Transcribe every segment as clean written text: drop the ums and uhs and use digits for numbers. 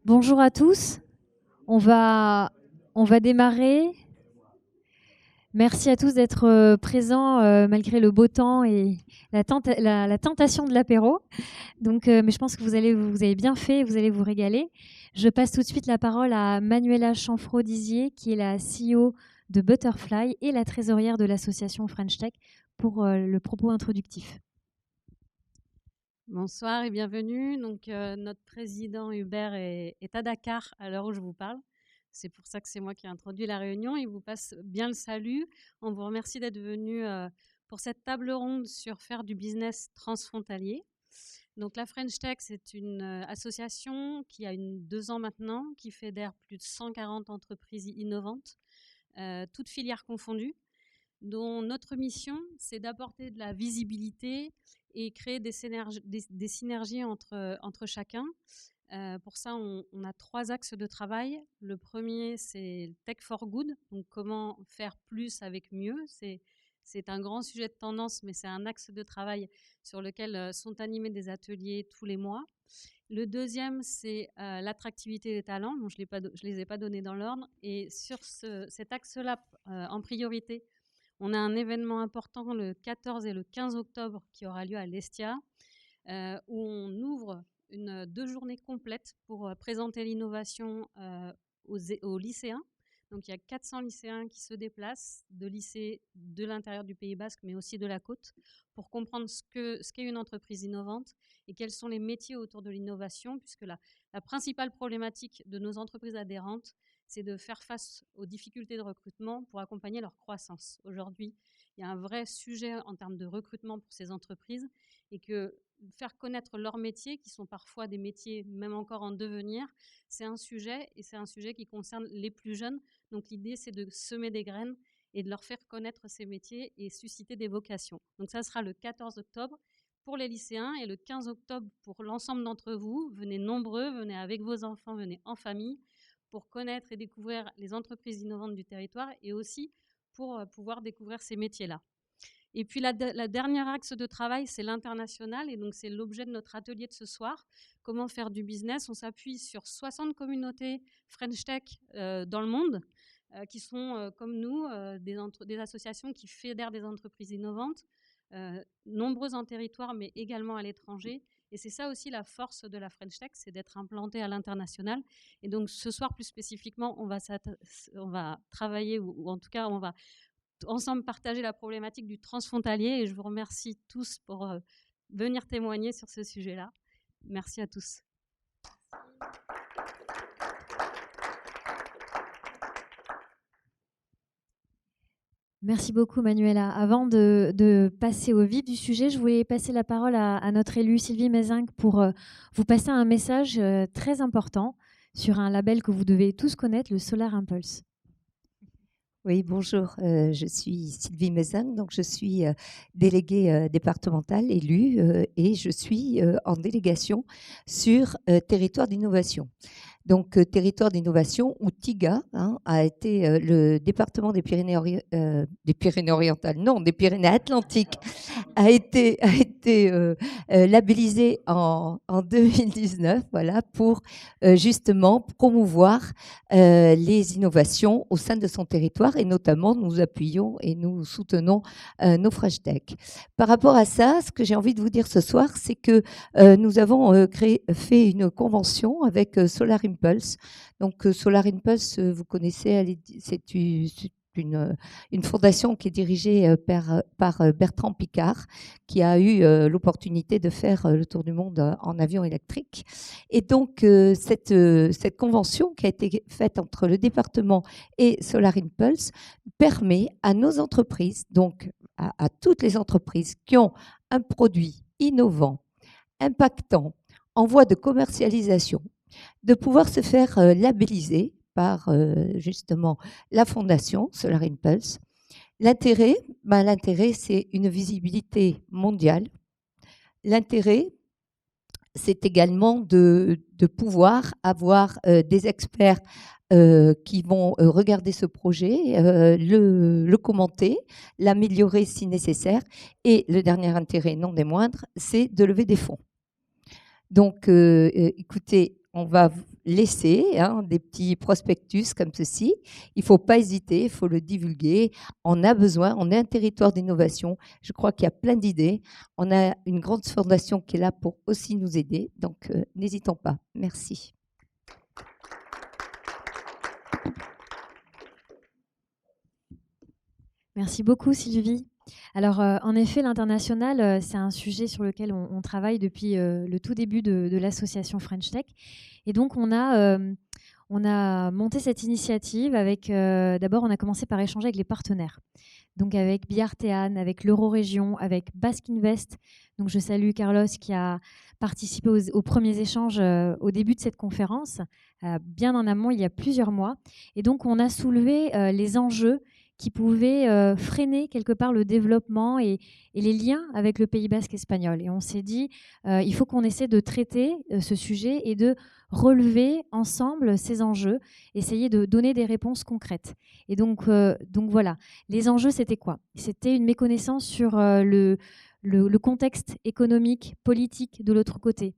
Bonjour à tous. On va, on va démarrer. Merci à tous d'être présents malgré le beau temps et la tentation de l'apéro. Mais je pense que vous avez bien fait, vous allez vous régaler. Je passe tout de suite la parole à Manuela Chanfraud-Dizier, qui est la CEO de Butterfly et la trésorière de l'association French Tech, pour le propos introductif. Bonsoir et bienvenue. Notre président Hubert est à Dakar à l'heure où je vous parle. C'est pour ça que c'est moi qui ai introduit la réunion. Il vous passe bien le salut. On vous remercie d'être venu pour cette table ronde sur faire du business transfrontalier. Donc, la French Tech, c'est une association qui a 2 ans maintenant, qui fédère plus de 140 entreprises innovantes, toutes filières confondues, dont notre mission, c'est d'apporter de la visibilité et créer des synergies entre chacun. Pour ça, on a 3 axes de travail. Le premier, c'est le Tech for Good, donc comment faire plus avec mieux. C'est un grand sujet de tendance, mais c'est un axe de travail sur lequel sont animés des ateliers tous les mois. Le deuxième, c'est l'attractivité des talents. Bon, je ne les ai pas donnés dans l'ordre. Et sur cet axe-là, en priorité, on a un événement important le 14 et le 15 octobre qui aura lieu à l'Estia, où on ouvre 2 journées complètes pour présenter l'innovation aux lycéens. Donc, il y a 400 lycéens qui se déplacent de lycées de l'intérieur du Pays Basque, mais aussi de la côte, pour comprendre ce qu'est une entreprise innovante et quels sont les métiers autour de l'innovation, puisque la principale problématique de nos entreprises adhérentes, c'est de faire face aux difficultés de recrutement pour accompagner leur croissance. Aujourd'hui, il y a un vrai sujet en termes de recrutement pour ces entreprises et que faire connaître leurs métiers, qui sont parfois des métiers même encore en devenir, c'est un sujet et c'est un sujet qui concerne les plus jeunes. Donc l'idée, c'est de semer des graines et de leur faire connaître ces métiers et susciter des vocations. Donc ça sera le 14 octobre pour les lycéens et le 15 octobre pour l'ensemble d'entre vous. Venez nombreux, venez avec vos enfants, venez en famille pour connaître et découvrir les entreprises innovantes du territoire et aussi pour pouvoir découvrir ces métiers-là. Et puis la dernière axe de travail, c'est l'international. Et donc, c'est l'objet de notre atelier de ce soir. Comment faire du business? On s'appuie sur 60 communautés French Tech dans le monde qui sont, comme nous, des associations qui fédèrent des entreprises innovantes, nombreuses en territoire, mais également à l'étranger. Et c'est ça aussi la force de la French Tech, c'est d'être implantée à l'international. Et donc, ce soir, plus spécifiquement, on va travailler, ou en tout cas, on va ensemble partager la problématique du transfrontalier. Et je vous remercie tous pour venir témoigner sur ce sujet-là. Merci à tous. Merci beaucoup, Manuela. Avant de passer au vif du sujet, je voulais passer la parole à notre élue Sylvie Mézinc pour vous passer un message très important sur un label que vous devez tous connaître, le Solar Impulse. Oui, bonjour, je suis Sylvie Mézinc, donc je suis déléguée départementale élue et je suis en délégation sur territoire d'innovation. Donc, territoire d'innovation où TIGA a été le département des Pyrénées-Orientales, non, des Pyrénées-Atlantiques, a été labellisé en 2019, voilà, pour justement promouvoir les innovations au sein de son territoire et notamment nous appuyons et nous soutenons nos French Tech. Par rapport à ça, ce que j'ai envie de vous dire ce soir, c'est que nous avons fait une convention avec Solar Impulse. Donc, Solar Impulse, vous connaissez, c'est une fondation qui est dirigée par Bertrand Piccard, qui a eu l'opportunité de faire le tour du monde en avion électrique. Et donc, cette convention qui a été faite entre le département et Solar Impulse permet à nos entreprises, donc à toutes les entreprises qui ont un produit innovant, impactant, en voie de commercialisation, de pouvoir se faire labelliser par justement la fondation Solar Impulse. L'intérêt, c'est une visibilité mondiale. L'intérêt, c'est également de pouvoir avoir des experts qui vont regarder ce projet, le commenter, l'améliorer si nécessaire. Et le dernier intérêt, non des moindres, c'est de lever des fonds. Donc, écoutez, on va laisser des petits prospectus comme ceci. Il ne faut pas hésiter, il faut le divulguer. On a besoin, on est un territoire d'innovation. Je crois qu'il y a plein d'idées. On a une grande fondation qui est là pour aussi nous aider. Donc, n'hésitons pas. Merci. Merci beaucoup, Sylvie. Alors, en effet, l'international, c'est un sujet sur lequel on travaille depuis le tout début de l'association French Tech. Et donc, on a monté cette initiative avec, d'abord, on a commencé par échanger avec les partenaires. Donc, avec Biartean, avec l'Eurorégion, avec Basque Invest. Donc, je salue Carlos qui a participé aux premiers échanges au début de cette conférence, bien en amont, il y a plusieurs mois. Et donc, on a soulevé les enjeux qui pouvaient freiner quelque part le développement et les liens avec le Pays basque espagnol. Et on s'est dit, il faut qu'on essaie de traiter ce sujet et de relever ensemble ces enjeux, essayer de donner des réponses concrètes. Et donc voilà, les enjeux, c'était quoi? C'était une méconnaissance sur le contexte économique, politique de l'autre côté.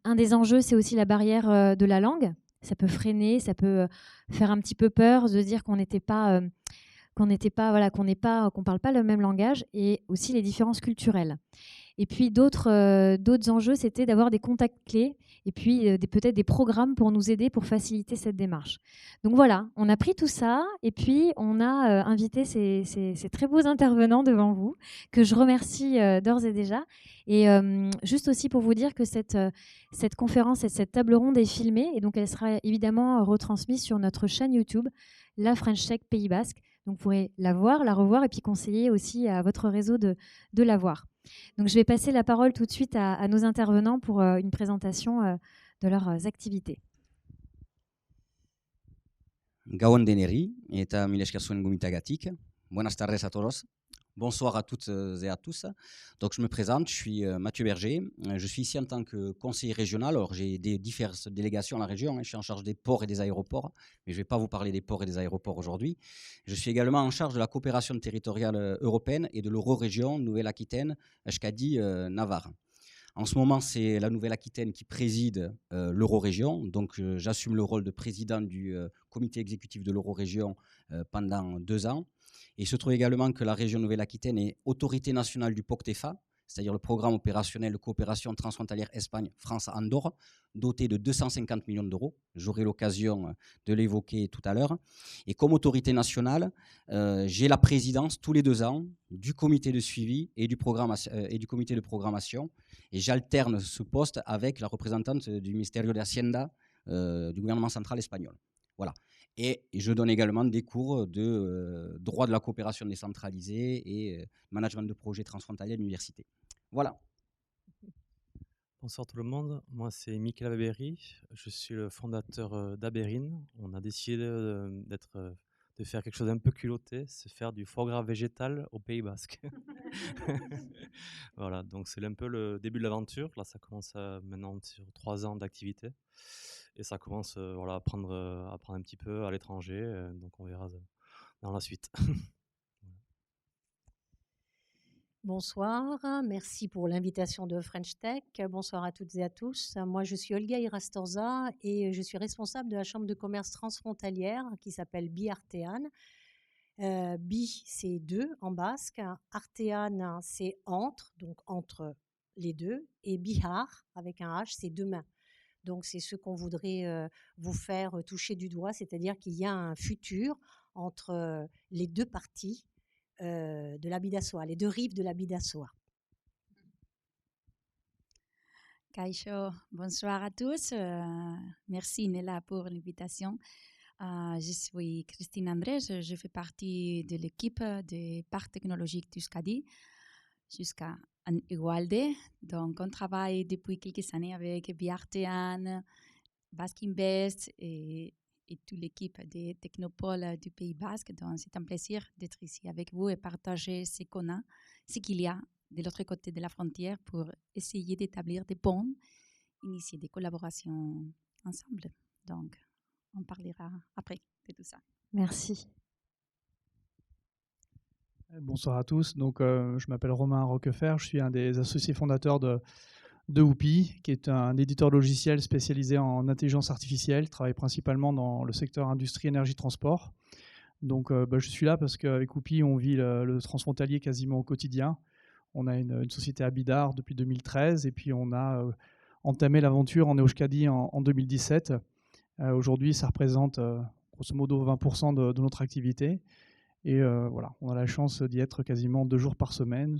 Un des enjeux, c'est aussi la barrière de la langue. Ça peut freiner, ça peut faire un petit peu peur de dire qu'on n'était pas... qu'on parle pas le même langage, et aussi les différences culturelles. Et puis d'autres enjeux, c'était d'avoir des contacts clés et puis peut-être des programmes pour nous aider, pour faciliter cette démarche. Donc voilà, on a pris tout ça et puis on a invité ces très beaux intervenants devant vous, que je remercie d'ores et déjà. Et juste aussi pour vous dire que cette conférence et cette table ronde est filmée, et donc elle sera évidemment retransmise sur notre chaîne YouTube, la French Tech Pays Basque. Donc vous pourrez la voir, la revoir et puis conseiller aussi à votre réseau de la voir. Donc je vais passer la parole tout de suite à nos intervenants pour une présentation de leurs activités. Gauan deneri eta mila esker zuen gomitagatik. Buenas tardes a todos. Bonsoir à toutes et à tous. Donc je me présente, je suis Mathieu Berger. Je suis ici en tant que conseiller régional. Alors j'ai diverses délégations à la région. Je suis en charge des ports et des aéroports, mais je ne vais pas vous parler des ports et des aéroports aujourd'hui. Je suis également en charge de la coopération territoriale européenne et de l'Eurorégion Nouvelle-Aquitaine, Euskadi, Navarre. En ce moment, c'est la Nouvelle-Aquitaine qui préside l'Eurorégion. Donc j'assume le rôle de président du comité exécutif de l'Eurorégion pendant 2 ans. Et il se trouve également que la région Nouvelle-Aquitaine est autorité nationale du POCTEFA, c'est-à-dire le programme opérationnel de coopération transfrontalière Espagne-France-Andorre, doté de 250 millions d'euros. J'aurai l'occasion de l'évoquer tout à l'heure. Et comme autorité nationale, j'ai la présidence tous les 2 ans du comité de suivi et du comité de programmation. Et j'alterne ce poste avec la représentante du Ministerio de Hacienda du gouvernement central espagnol. Voilà. Et je donne également des cours de droit de la coopération décentralisée et management de projets transfrontaliers à l'université. Voilà. Bonsoir tout le monde, moi c'est Michael Aberi, je suis le fondateur d'Aberine. On a décidé de faire quelque chose d'un peu culotté, c'est faire du foie gras végétal au Pays basque. Voilà, donc c'est un peu le début de l'aventure. Là ça commence maintenant sur 3 ans d'activité. Et ça commence à prendre un petit peu à l'étranger, donc on verra dans la suite. Bonsoir, merci pour l'invitation de French Tech. Bonsoir à toutes et à tous. Moi, je suis Olga Irastorza et je suis responsable de la chambre de commerce transfrontalière qui s'appelle Biartean. Bi, c'est 2 en basque. Artean, c'est entre, donc entre les 2. Et Bihar, avec un H, c'est demain. Donc, c'est ce qu'on voudrait vous faire toucher du doigt, c'est-à-dire qu'il y a un futur entre les 2 parties de la Bidasoa, les 2 rives de la Bidasoa. Kaisho, bonsoir à tous. Merci Nella pour l'invitation. Je suis Christine André, je fais partie de l'équipe des parcs technologiques d'Euskadi jusqu'à Igualde. Donc, on travaille depuis quelques années avec Biartean, Basque Invest et toute l'équipe des technopoles du Pays basque. Donc, c'est un plaisir d'être ici avec vous et partager ce qu'on a, ce qu'il y a de l'autre côté de la frontière pour essayer d'établir des ponts, initier des collaborations ensemble. Donc, on parlera après de tout ça. Merci. Bonsoir à tous. Donc, je m'appelle Romain Roquefort, je suis un des associés fondateurs de de Whoopi, qui est un éditeur logiciel spécialisé en intelligence artificielle, travaille principalement dans le secteur industrie, énergie, transport. Donc je suis là parce qu'avec Whoopi, on vit le transfrontalier quasiment au quotidien. On a une société à Bidart depuis 2013 et puis on a entamé l'aventure en Euskadi en 2017. Aujourd'hui, ça représente grosso modo 20% de notre activité. Et voilà, on a la chance d'y être quasiment 2 jours par semaine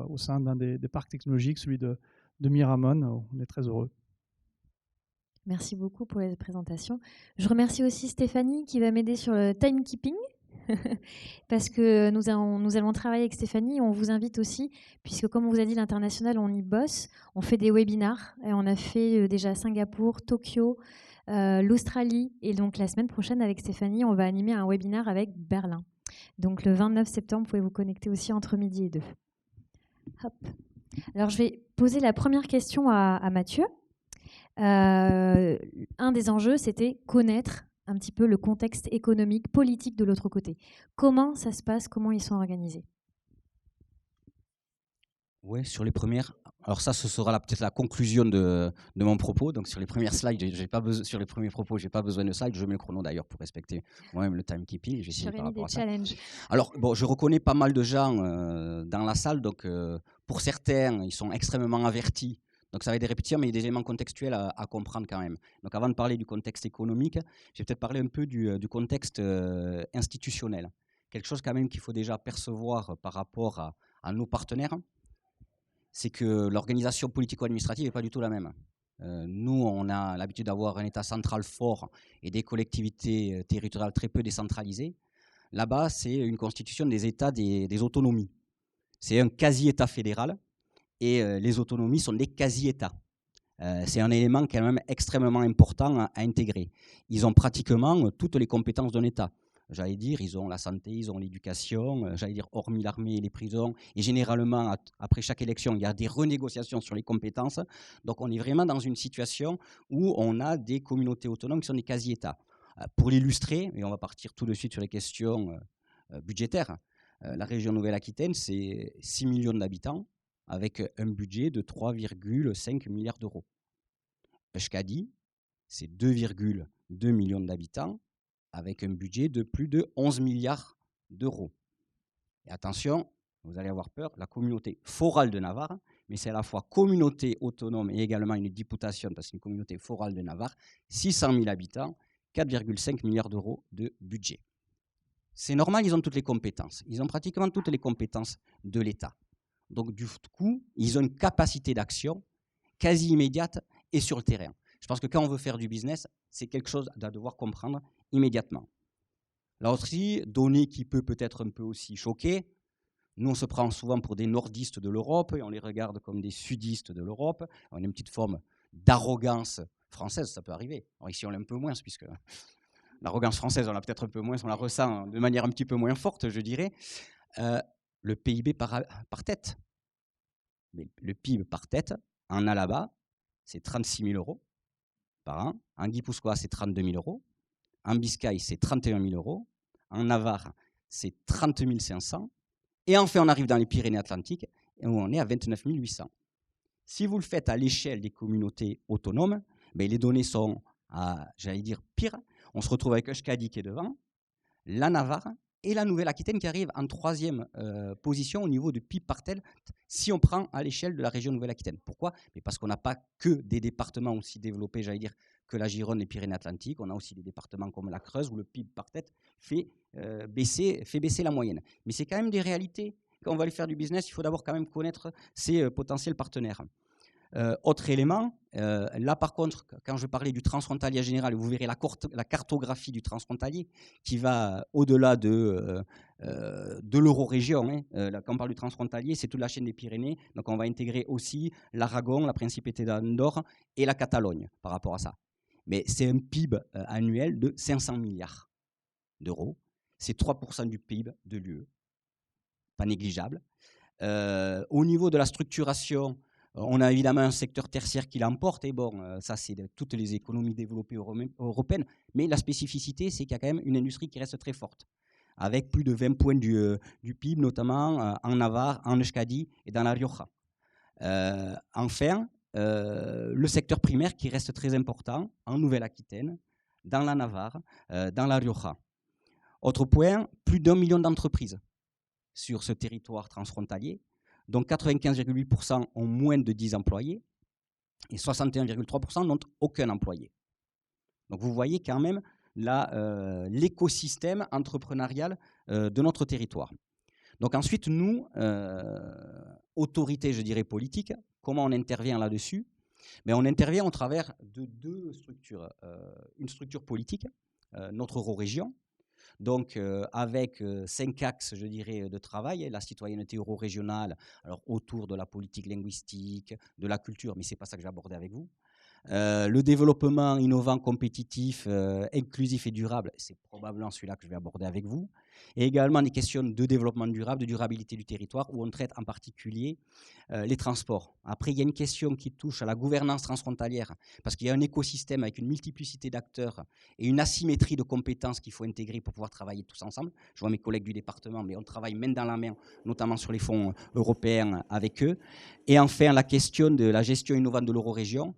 au sein d'un des parcs technologiques, celui de Miramon. On est très heureux. Merci beaucoup pour les présentations. Je remercie aussi Stéphanie qui va m'aider sur le timekeeping parce que nous allons travailler avec Stéphanie. On vous invite aussi, puisque comme on vous a dit, l'international, on y bosse. On fait des webinars et on a fait déjà Singapour, Tokyo, l'Australie. Et donc la semaine prochaine, avec Stéphanie, on va animer un webinar avec Berlin. Donc le 29 septembre, vous pouvez vous connecter aussi entre midi et 2. Hop. Alors je vais poser la première question à Mathieu. Un des enjeux, c'était connaître un petit peu le contexte économique, politique de l'autre côté. Comment ça se passe? Comment ils sont organisés? Oui, sur les premières. Alors ça, ce sera peut-être la conclusion de mon propos. Donc sur les premières slides, sur les premiers propos, j'ai pas besoin de slides. Je mets le chrono d'ailleurs pour respecter moi-même le timekeeping. J'aurais mis des challenges. Alors bon, je reconnais pas mal de gens dans la salle. Donc pour certains, ils sont extrêmement avertis. Donc ça va être des répétitions, mais il y a des éléments contextuels à comprendre quand même. Donc avant de parler du contexte économique, je vais peut-être parler un peu du contexte institutionnel. Quelque chose quand même qu'il faut déjà percevoir par rapport à nos partenaires, c'est que l'organisation politico-administrative n'est pas du tout la même. Nous, on a l'habitude d'avoir un État central fort et des collectivités territoriales très peu décentralisées. Là-bas, c'est une constitution des États des autonomies. C'est un quasi-État fédéral. Et les autonomies sont des quasi-États. C'est un élément quand même extrêmement important à intégrer. Ils ont pratiquement toutes les compétences d'un État. J'allais dire, ils ont la santé, ils ont l'éducation, j'allais dire, hormis l'armée et les prisons. Et généralement, après chaque élection, il y a des renégociations sur les compétences. Donc on est vraiment dans une situation où on a des communautés autonomes qui sont des quasi-États. Pour l'illustrer, et on va partir tout de suite sur les questions budgétaires, la région Nouvelle-Aquitaine, c'est 6 millions d'habitants, avec un budget de 3,5 milliards d'euros. Euskadi, c'est 2,2 millions d'habitants, avec un budget de plus de 11 milliards d'euros. Et attention, vous allez avoir peur, la communauté forale de Navarre, mais c'est à la fois communauté autonome et également une députation, parce que c'est une communauté forale de Navarre, 600 000 habitants, 4,5 milliards d'euros de budget. C'est normal, ils ont toutes les compétences. Ils ont pratiquement toutes les compétences de l'État. Donc, du coup, ils ont une capacité d'action quasi immédiate et sur le terrain. Je pense que quand on veut faire du business, c'est quelque chose à devoir comprendre immédiatement. Là aussi, donnée qui peut-être un peu aussi choquer, nous, on se prend souvent pour des nordistes de l'Europe et on les regarde comme des sudistes de l'Europe. On a une petite forme d'arrogance française, ça peut arriver. Alors ici, on l'a un peu moins, puisque l'arrogance française, on l'a peut-être un peu moins, on la ressent de manière un petit peu moins forte, je dirais. Le PIB par tête. Mais le PIB par tête, en Alaba, c'est 36 000 euros par an. En Guipuscoa, c'est 32 000 euros. En Biscaye, c'est 31 000 euros. En Navarre, c'est 30 500. Et enfin, on arrive dans les Pyrénées-Atlantiques, où on est à 29 800. Si vous le faites à l'échelle des communautés autonomes, ben les données sont, j'allais dire, pires. On se retrouve avec Euskadi qui est devant, la Navarre, et la Nouvelle-Aquitaine qui arrive en troisième position au niveau du PIB par tête, si on prend à l'échelle de la région Nouvelle-Aquitaine. Pourquoi? Mais parce qu'on n'a pas que des départements aussi développés, j'allais dire, que la Gironde et les Pyrénées-Atlantiques. On a aussi des départements comme la Creuse où le PIB par tête fait baisser la moyenne. Mais c'est quand même des réalités. Quand on va aller faire du business, il faut d'abord quand même connaître ses potentiels partenaires. Autre élément, là par contre, quand je parlais du transfrontalier général, vous verrez la cartographie du transfrontalier qui va au-delà de l'eurorégion. Hein. Quand on parle du transfrontalier, c'est toute la chaîne des Pyrénées, donc on va intégrer aussi l'Aragon, la Principauté d'Andorre et la Catalogne par rapport à ça. Mais c'est un PIB annuel de 500 milliards d'euros, c'est 3% du PIB de l'UE, pas négligeable. Au niveau de la structuration, on a évidemment un secteur tertiaire qui l'emporte, et bon, ça c'est toutes les économies développées européennes, mais la spécificité, c'est qu'il y a quand même une industrie qui reste très forte, avec plus de 20 points du PIB, notamment en Navarre, en Euskadi et dans la Rioja. Enfin, le secteur primaire qui reste très important en Nouvelle-Aquitaine, dans la Navarre, dans la Rioja. Autre point, plus d'1 million d'entreprises sur ce territoire transfrontalier, dont 95,8% ont moins de 10 employés et 61,3% n'ont aucun employé. Donc vous voyez quand même l'écosystème entrepreneurial de notre territoire. Donc ensuite, nous, autorités, je dirais, politiques, comment on intervient là-dessus? Mais on intervient au travers de deux structures. Une structure politique, notre Eurorégion, donc avec 5 axes, je dirais, de travail, la citoyenneté eurorégionale, alors autour de la politique linguistique, de la culture, mais ce n'est pas ça que j'ai abordé avec vous. Le développement innovant, compétitif, inclusif et durable, c'est probablement celui-là que je vais aborder avec vous. Et également des questions de développement durable, de durabilité du territoire, où on traite en particulier les transports. Après, il y a une question qui touche à la gouvernance transfrontalière, parce qu'il y a un écosystème avec une multiplicité d'acteurs et une asymétrie de compétences qu'il faut intégrer pour pouvoir travailler tous ensemble. Je vois mes collègues du département, mais on travaille main dans la main, notamment sur les fonds européens avec eux. Et enfin, la question de la gestion innovante de l'Eurorégion,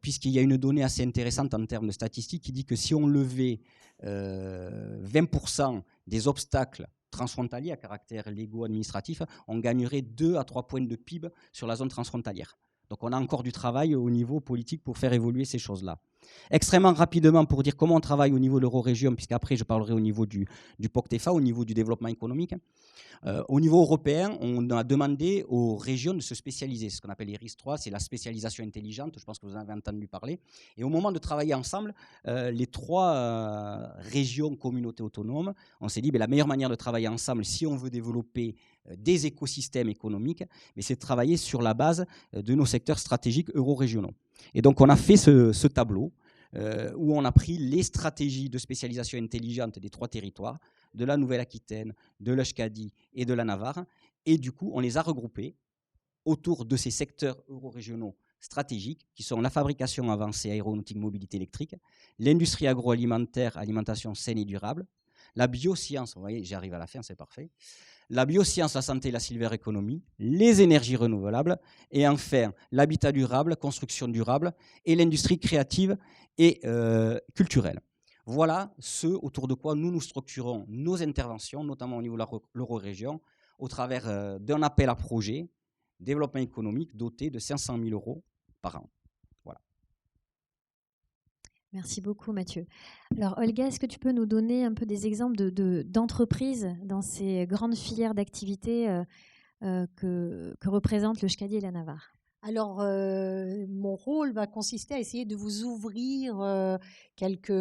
puisqu'il y a une donnée assez intéressante en termes de statistiques qui dit que si on levait 20% des obstacles transfrontaliers à caractère légaux, administratif, on gagnerait 2 à 3 points de PIB sur la zone transfrontalière. Donc on a encore du travail au niveau politique pour faire évoluer ces choses-là. Extrêmement rapidement pour dire comment on travaille au niveau de l'Eurorégion, puisqu'après je parlerai au niveau du POCTEFA, au niveau du développement économique. Au niveau européen, on a demandé aux régions de se spécialiser. Ce qu'on appelle l'IRIS 3, c'est la spécialisation intelligente, je pense que vous en avez entendu parler. Et au moment de travailler ensemble, les 3 régions, communautés autonomes, on s'est dit la meilleure manière de travailler ensemble, si on veut développer des écosystèmes économiques, mais c'est de travailler sur la base de nos secteurs stratégiques eurorégionaux. Et donc on a fait ce tableau où on a pris les stratégies de spécialisation intelligente des 3 territoires, de la Nouvelle-Aquitaine, de l'Euskadi et de la Navarre, et du coup on les a regroupés autour de ces secteurs eurorégionaux stratégiques qui sont la fabrication avancée aéronautique, mobilité électrique, l'industrie agroalimentaire, alimentation saine et durable, la bioscience, vous voyez, j'arrive à la fin, c'est parfait, la bioscience, la santé, la silver economy, les énergies renouvelables, et enfin l'habitat durable, construction durable, et l'industrie créative et culturelle. Voilà ce autour de quoi nous structurons nos interventions, notamment au niveau de l'Eurorégion, au travers d'un appel à projet, développement économique doté de 500 000 € par an. Voilà. Merci beaucoup, Mathieu. Alors, Olga, est-ce que tu peux nous donner un peu des exemples d'entreprises dans ces grandes filières d'activité que représentent l'Euskadi et la Navarre? Alors, mon rôle va consister à essayer de vous ouvrir quelques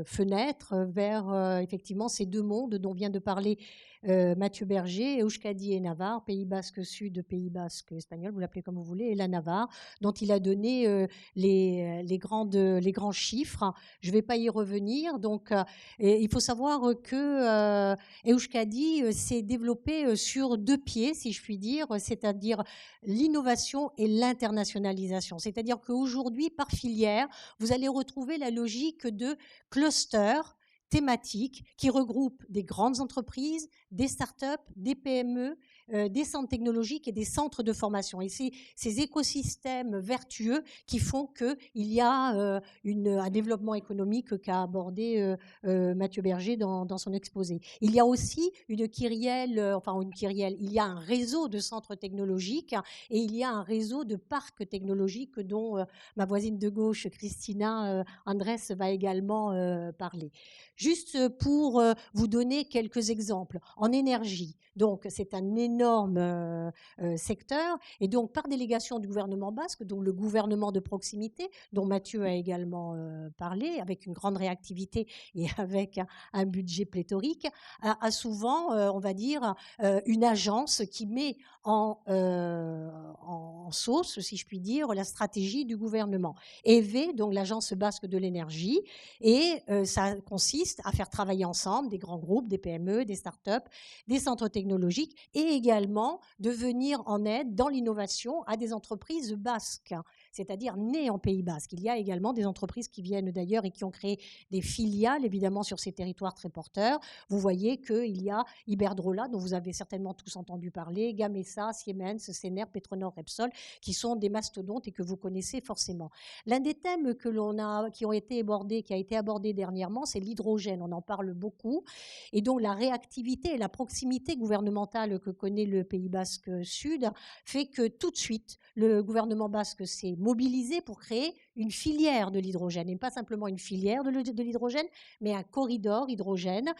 fenêtres vers effectivement ces 2 mondes dont vient de parler Mathieu Berger, Euskadi et Navarre, Pays Basque Sud, Pays Basque Espagnol, vous l'appelez comme vous voulez, et la Navarre, dont il a donné les grands chiffres. Je ne vais pas y revenir. Donc, il faut savoir que Euskadi s'est développé sur 2 pieds, si je puis dire, c'est-à-dire l'innovation et l'internationalisation. C'est-à-dire qu'aujourd'hui, par filière, vous allez retrouver la logique de cluster thématiques qui regroupent des grandes entreprises, des startups, des PME, des centres technologiques et des centres de formation. Et c'est ces écosystèmes vertueux qui font qu'il y a un développement économique qu'a abordé Mathieu Berger dans son exposé. Il y a aussi il y a un réseau de centres technologiques et il y a un réseau de parcs technologiques dont ma voisine de gauche, Christina Andrés, va également parler. Juste pour vous donner quelques exemples. En énergie, donc c'est un énorme secteur, et donc par délégation du gouvernement basque, donc le gouvernement de proximité, dont Mathieu a également parlé, avec une grande réactivité et avec un budget pléthorique, a souvent, on va dire, une agence qui met en sauce, si je puis dire, la stratégie du gouvernement. EVE, donc l'agence basque de l'énergie, et ça consiste à faire travailler ensemble des grands groupes, des PME, des startups, des centres technologiques, et également de venir en aide dans l'innovation à des entreprises basques. c'est-à-dire nées en Pays Basque. Il y a également des entreprises qui viennent d'ailleurs et qui ont créé des filiales, évidemment, sur ces territoires très porteurs. Vous voyez qu'il y a Iberdrola, dont vous avez certainement tous entendu parler, Gamesa, Siemens, Sener, Petronor, Repsol, qui sont des mastodontes et que vous connaissez forcément. L'un des thèmes qui a été abordé dernièrement, c'est l'hydrogène. On en parle beaucoup. Et donc, la réactivité et la proximité gouvernementale que connaît le Pays Basque Sud fait que tout de suite, le gouvernement basque s'est mobilisé pour créer une filière de l'hydrogène. Et pas simplement une filière de l'hydrogène, mais un corridor hydrogène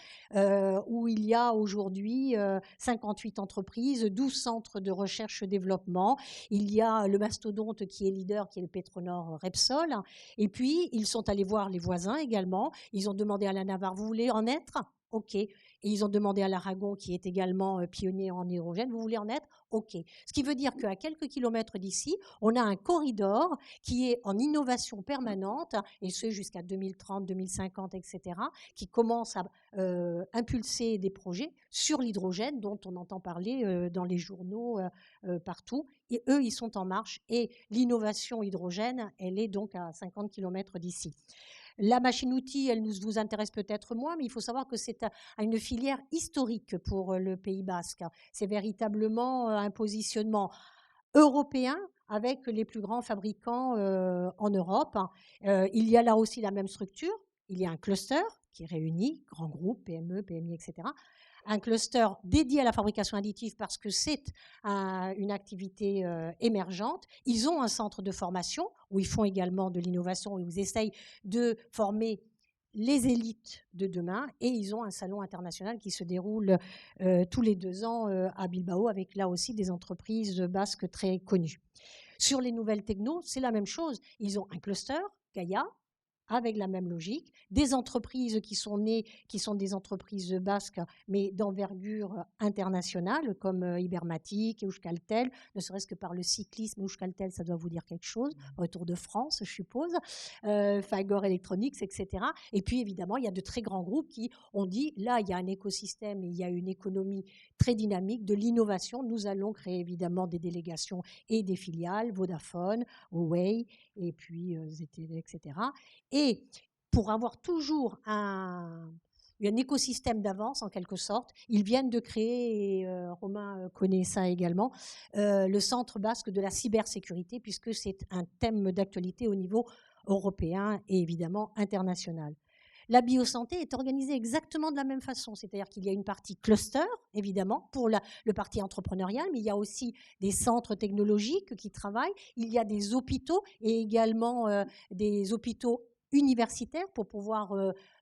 où il y a aujourd'hui 58 entreprises, 12 centres de recherche et développement. Il y a le mastodonte qui est leader, qui est le Petronor Repsol. Et puis, ils sont allés voir les voisins également. Ils ont demandé à la Navarre, vous voulez en être ? OK. Et ils ont demandé à l'Aragon, qui est également pionnier en hydrogène, vous voulez en être? OK. Ce qui veut dire qu'à quelques kilomètres d'ici, on a un corridor qui est en innovation permanente, et ce jusqu'à 2030, 2050, etc., qui commence à impulser des projets sur l'hydrogène dont on entend parler dans les journaux partout. Et eux, ils sont en marche. Et l'innovation hydrogène, elle est donc à 50 kilomètres d'ici. La machine-outil, elle vous intéresse peut-être moins, mais il faut savoir que c'est une filière historique pour le Pays Basque. C'est véritablement un positionnement européen avec les plus grands fabricants en Europe. Il y a là aussi la même structure. Il y a un cluster qui réunit grands groupes, PME, PMI, etc. Un cluster dédié à la fabrication additive parce que c'est une activité émergente. Ils ont un centre de formation où ils font également de l'innovation, où ils essayent de former les élites de demain, et ils ont un salon international qui se déroule tous les 2 ans à Bilbao avec là aussi des entreprises basques très connues. Sur les nouvelles technos, c'est la même chose. Ils ont un cluster, Gaia, avec la même logique, des entreprises qui sont nées, qui sont des entreprises basques, mais d'envergure internationale, comme Ibermatic et Euskaltel, ne serait-ce que par le cyclisme. Euskaltel, ça doit vous dire quelque chose, Retour de France, je suppose, Fagor Electronics, etc. Et puis, évidemment, il y a de très grands groupes qui ont dit, là, il y a un écosystème et il y a une économie très dynamique de l'innovation. Nous allons créer, évidemment, des délégations et des filiales, Vodafone, Huawei, et puis ZTE, etc. Et pour avoir toujours un écosystème d'avance, en quelque sorte, ils viennent de créer, et Romain connaît ça également, le Centre basque de la cybersécurité, puisque c'est un thème d'actualité au niveau européen et évidemment international. La biosanté est organisée exactement de la même façon, c'est-à-dire qu'il y a une partie cluster, évidemment, pour le parti entrepreneurial, mais il y a aussi des centres technologiques qui travaillent, il y a des hôpitaux et également des hôpitaux universitaires pour pouvoir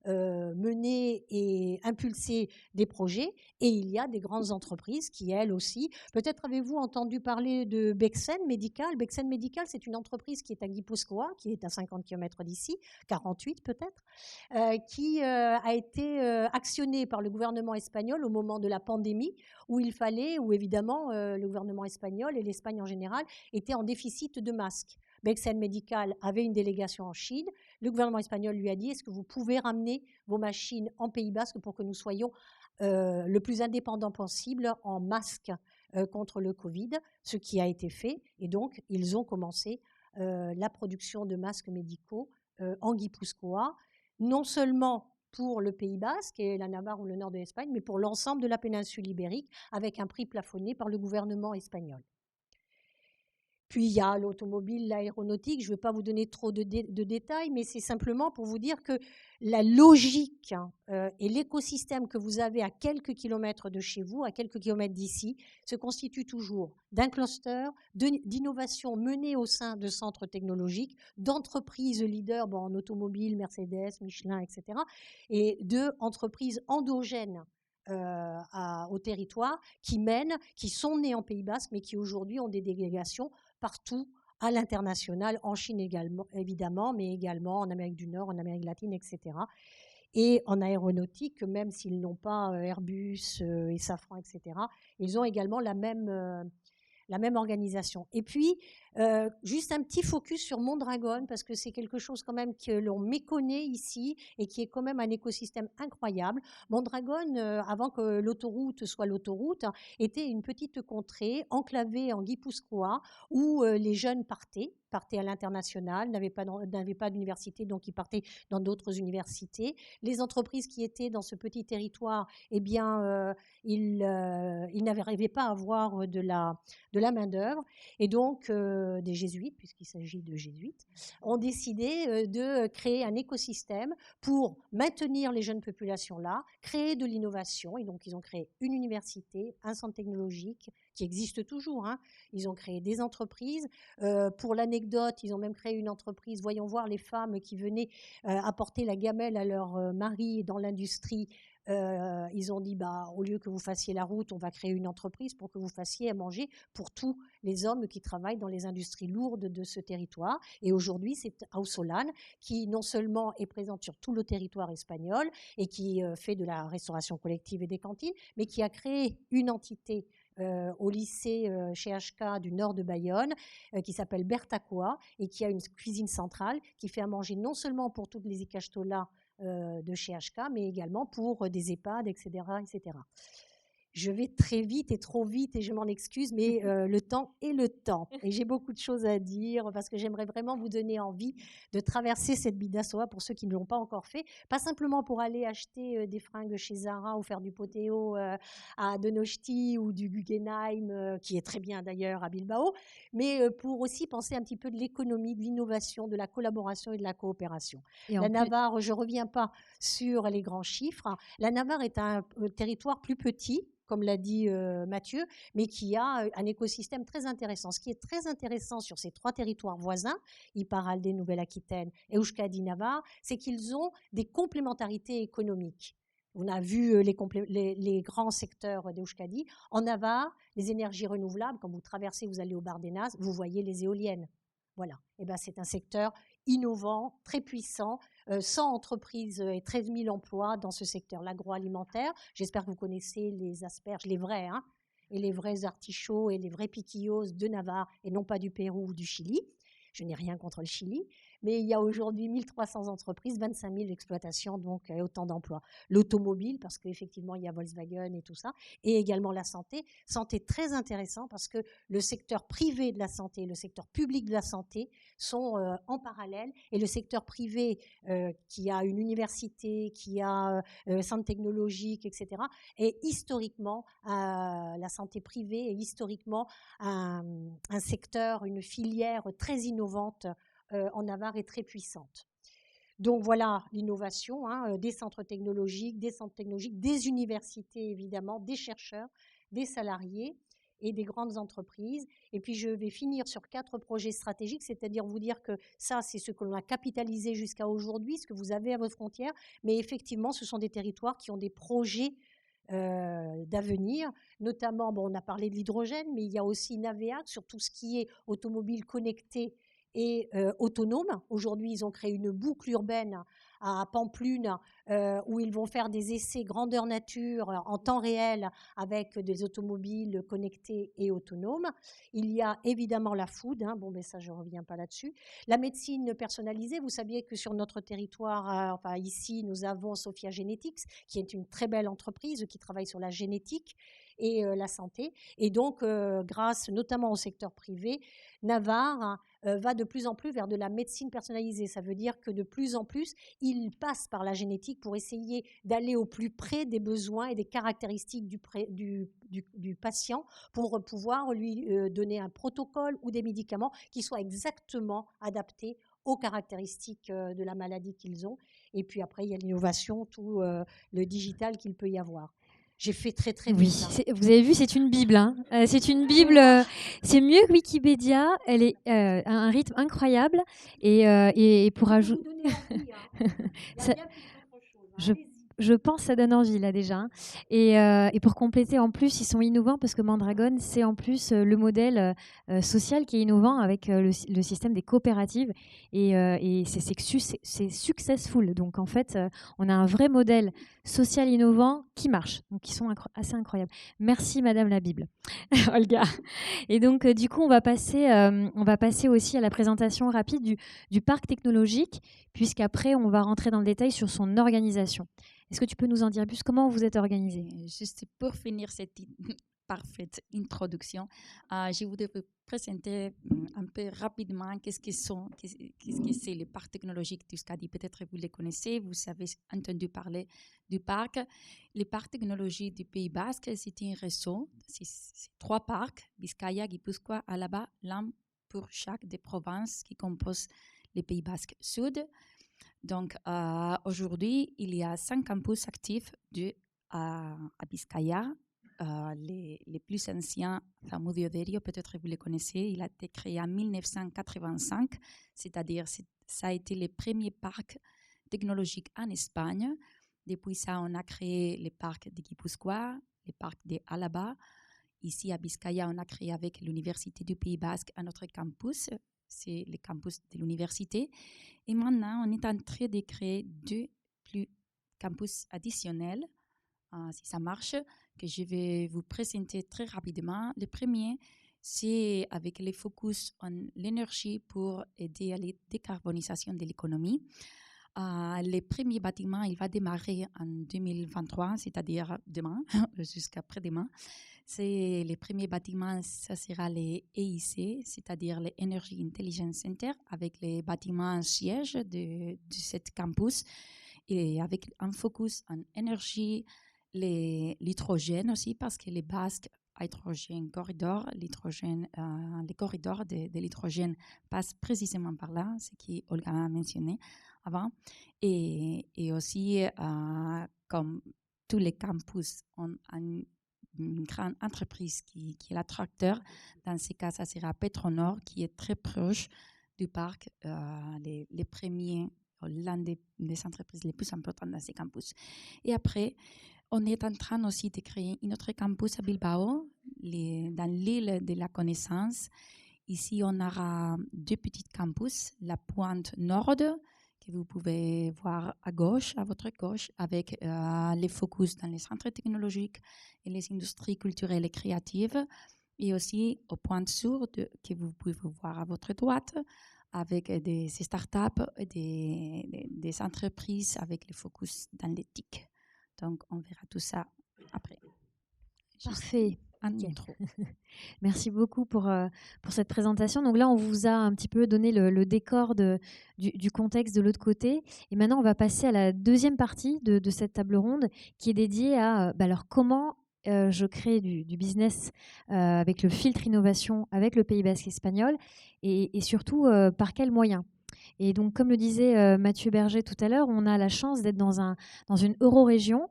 mener et impulser des projets, et il y a des grandes entreprises qui, elles aussi, peut-être avez-vous entendu parler de Bexen Medical. Bexen Medical, c'est une entreprise qui est à Guipuscoa, qui est à 50 km d'ici, 48 peut-être, qui a été actionnée par le gouvernement espagnol au moment de la pandémie, où évidemment le gouvernement espagnol et l'Espagne en général étaient en déficit de masques. Bexen Medical avait une délégation en Chine. Le gouvernement espagnol lui a dit, est-ce que vous pouvez ramener vos machines en Pays Basque pour que nous soyons le plus indépendants possible en masques contre le Covid, ce qui a été fait. Et donc, ils ont commencé la production de masques médicaux en Guipuscoa, non seulement pour le Pays Basque et la Navarre ou le nord de l'Espagne, mais pour l'ensemble de la péninsule ibérique, avec un prix plafonné par le gouvernement espagnol. Puis il y a l'automobile, l'aéronautique. Je ne vais pas vous donner trop de détails, mais c'est simplement pour vous dire que la logique et l'écosystème que vous avez à quelques kilomètres de chez vous, à quelques kilomètres d'ici, se constitue toujours d'un cluster, d'innovation menée au sein de centres technologiques, d'entreprises leaders en automobile, Mercedes, Michelin, etc., et d'entreprises endogènes au territoire qui sont nées en Pays Basque, mais qui aujourd'hui ont des délégations partout à l'international, en Chine également, évidemment, mais également en Amérique du Nord, en Amérique latine, etc. Et en aéronautique, même s'ils n'ont pas Airbus et Safran, etc., ils ont également la même la même organisation. Et puis, juste un petit focus sur Mondragone, parce que c'est quelque chose quand même que l'on méconnaît ici et qui est quand même un écosystème incroyable. Mondragone, avant que l'autoroute soit l'autoroute, était une petite contrée enclavée en Guipuscoa où les jeunes partaient à l'international, n'avaient pas d'université, donc ils partaient dans d'autres universités. Les entreprises qui étaient dans ce petit territoire, eh bien, ils n'arrivaient pas à avoir de la main-d'œuvre. Et donc, des jésuites, puisqu'il s'agit de jésuites, ont décidé de créer un écosystème pour maintenir les jeunes populations là, créer de l'innovation. Et donc, ils ont créé une université, un centre technologique qui existe toujours. Hein. Ils ont créé des entreprises. Pour l'anecdote, ils ont même créé une entreprise, voyons voir les femmes qui venaient apporter la gamelle à leur mari dans l'industrie. Ils ont dit, au lieu que vous fassiez la route, on va créer une entreprise pour que vous fassiez à manger pour tous les hommes qui travaillent dans les industries lourdes de ce territoire. Et aujourd'hui, c'est Ausolan qui non seulement est présente sur tout le territoire espagnol et qui fait de la restauration collective et des cantines, mais qui a créé une entité au lycée chez HK du nord de Bayonne, qui s'appelle Bertacoa et qui a une cuisine centrale qui fait à manger non seulement pour toutes les Ikastolas de chez HK, mais également pour des EHPAD, etc., etc. Je vais très vite et trop vite et je m'en excuse, mais le temps est le temps. Et j'ai beaucoup de choses à dire parce que j'aimerais vraiment vous donner envie de traverser cette Bidasoa pour ceux qui ne l'ont pas encore fait. Pas simplement pour aller acheter des fringues chez Zara ou faire du potéo à Donosti ou du Guggenheim, qui est très bien d'ailleurs à Bilbao, mais pour aussi penser un petit peu de l'économie, de l'innovation, de la collaboration et de la coopération. La Navarre, je ne reviens pas sur les grands chiffres. La Navarre est un territoire plus petit, comme l'a dit Mathieu, mais qui a un écosystème très intéressant. Ce qui est très intéressant sur ces trois territoires voisins, Iparralde, Nouvelle-Aquitaine et Euskadi-Navarre, c'est qu'ils ont des complémentarités économiques. On a vu les grands secteurs d'Euskadi. En Navarre, les énergies renouvelables, quand vous traversez, vous allez au Bardenas, vous voyez les éoliennes. Voilà. Et ben, c'est un secteur innovant, très puissant, 100 entreprises et 13 000 emplois dans ce secteur, l'agroalimentaire. J'espère que vous connaissez les asperges, les vrais, hein, et les vrais artichauts et les vrais piquillos de Navarre et non pas du Pérou ou du Chili. Je n'ai rien contre le Chili, mais il y a aujourd'hui 1300 entreprises, 25 000 exploitations, donc autant d'emplois. L'automobile, parce qu'effectivement, il y a Volkswagen et tout ça, et également la santé. Santé très intéressant parce que le secteur privé de la santé et le secteur public de la santé sont en parallèle, et le secteur privé qui a une université, qui a un centre technologique, etc., est historiquement, la santé privée est historiquement un secteur, une filière très innovante en Navarre et très puissante. Donc voilà l'innovation, hein, des centres technologiques, des universités évidemment, des chercheurs, des salariés et des grandes entreprises. Et puis je vais finir sur 4 projets stratégiques, c'est-à-dire vous dire que ça, c'est ce que l'on a capitalisé jusqu'à aujourd'hui, ce que vous avez à votre frontière, mais effectivement, ce sont des territoires qui ont des projets d'avenir, notamment, on a parlé de l'hydrogène, mais il y a aussi Naveac sur tout ce qui est automobile connectée et autonome. Aujourd'hui, ils ont créé une boucle urbaine à Pamplune où ils vont faire des essais grandeur nature en temps réel avec des automobiles connectées et autonomes. Il y a évidemment la food, hein, mais ça je ne reviens pas là-dessus. La médecine personnalisée, vous saviez que sur notre territoire, enfin ici, nous avons Sophia Genetics, qui est une très belle entreprise qui travaille sur la génétique et la santé. Et donc, grâce notamment au secteur privé, Navarre va de plus en plus vers de la médecine personnalisée. Ça veut dire que de plus en plus, il passe par la génétique pour essayer d'aller au plus près des besoins et des caractéristiques du patient pour pouvoir lui donner un protocole ou des médicaments qui soient exactement adaptés aux caractéristiques de la maladie qu'ils ont. Et puis après, il y a l'innovation, tout le digital qu'il peut y avoir. J'ai fait très très vite. Oui, vous avez vu, c'est une Bible. Hein. C'est une Bible, c'est mieux que Wikipédia. Elle est à un rythme incroyable. Et pour ajouter... je pense que ça donne envie là déjà. Et pour compléter, en plus, ils sont innovants parce que Mandragon, c'est en plus le modèle social qui est innovant avec le système des coopératives. Et c'est successful. Donc en fait, on a un vrai modèle social innovant qui marche. Donc ils sont assez incroyables. Merci Madame la Bible, Olga. Et donc du coup, on va passer aussi à la présentation rapide du parc technologique, puisqu'après, on va rentrer dans le détail sur son organisation. Est-ce que tu peux nous en dire plus? Comment vous êtes organisé? Juste pour finir cette parfaite introduction, je voudrais vous présenter un peu rapidement qu'est-ce que c'est le parc technologique d'Euskadi. Peut-être vous les connaissez, vous avez entendu parler du parc. Le parc technologique du Pays Basque, c'est un réseau, c'est 3 parcs, Biscaya, Guipuscoa, Alaba, l'un pour chaque des provinces qui composent le Pays Basque Sud. Donc, aujourd'hui, il y a 5 campus actifs à Biscaya. Les plus anciens, Zamudio Derio, peut-être vous les connaissez, il a été créé en 1985, c'est-à-dire ça a été le premier parc technologique en Espagne. Depuis ça, on a créé le parc de Guipuscoa, le parc de Alaba. Ici, à Biscaya, on a créé avec l'Université du Pays Basque un autre campus, c'est le campus de l'université. Et maintenant, on est en train de créer 2 campus additionnels, si ça marche, que je vais vous présenter très rapidement. Le premier, c'est avec les focus en l'énergie pour aider à la décarbonisation de l'économie. Le premier bâtiment, il va démarrer en 2023, c'est-à-dire demain, jusqu'après-demain. C'est le premier bâtiment, ça sera les EIC, c'est-à-dire les Energy Intelligence Center, avec les bâtiments sièges de cet campus, et avec un focus en énergie, l'hydrogène aussi, parce que les Basques hydrogène corridor, les corridors de l'hydrogène passent précisément par là, ce qu'Olga a mentionné avant. Et aussi, comme tous les campus ont une grande entreprise qui est l'attracteur, dans ce cas, ça sera Petronor, qui est très proche du parc, les premiers, l'une des entreprises les plus importantes dans ces campus. Et après, on est en train aussi de créer un autre campus à Bilbao, dans l'île de la connaissance. Ici, on aura 2 petits campus, la pointe nord, que vous pouvez voir à votre gauche, avec les focus dans les centres technologiques et les industries culturelles et créatives, et aussi au pointe sud, que vous pouvez voir à votre droite, avec des startups, des entreprises avec les focus dans l'éthique. Donc, on verra tout ça après. Parfait. Un intro. Merci beaucoup pour cette présentation. Donc là, on vous a un petit peu donné le décor du contexte de l'autre côté. Et maintenant, on va passer à la deuxième partie de cette table ronde qui est dédiée à alors comment je crée du business avec le filtre innovation avec le Pays Basque espagnol et surtout par quels moyens. Et donc, comme le disait Mathieu Berger tout à l'heure, on a la chance d'être dans une eurorégion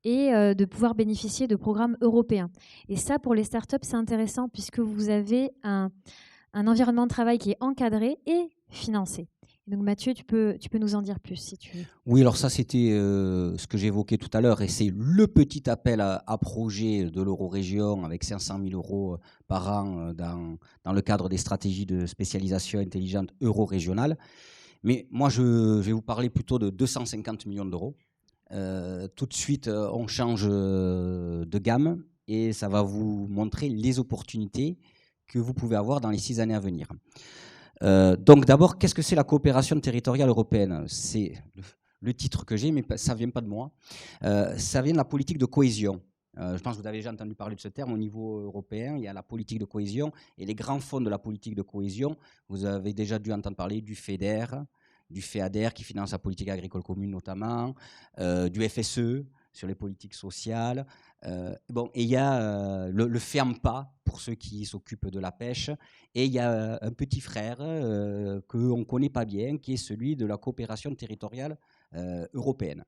et de pouvoir bénéficier de programmes européens. Et ça, pour les startups, c'est intéressant puisque vous avez un environnement de travail qui est encadré et financé. Donc Mathieu, tu peux nous en dire plus si tu veux. Oui, alors ça c'était ce que j'évoquais tout à l'heure et c'est le petit appel à projet de l'Eurorégion avec 500 000 € par an dans le cadre des stratégies de spécialisation intelligente euro-régionale. Mais moi, je vais vous parler plutôt de 250 millions d'euros. Tout de suite, on change de gamme et ça va vous montrer les opportunités que vous pouvez avoir dans les 6 années à venir. Donc d'abord, qu'est-ce que c'est la coopération territoriale européenne? C'est le titre que j'ai, mais ça ne vient pas de moi. Ça vient de la politique de cohésion. Je pense que vous avez déjà entendu parler de ce terme au niveau européen. Il y a la politique de cohésion et les grands fonds de la politique de cohésion. Vous avez déjà dû entendre parler du FEDER, du FEADER qui finance la politique agricole commune notamment, du FSE sur les politiques sociales. Et il y a le FEAMPA pour ceux qui s'occupent de la pêche. Et il y a un petit frère qu'on ne connaît pas bien, qui est celui de la coopération territoriale européenne.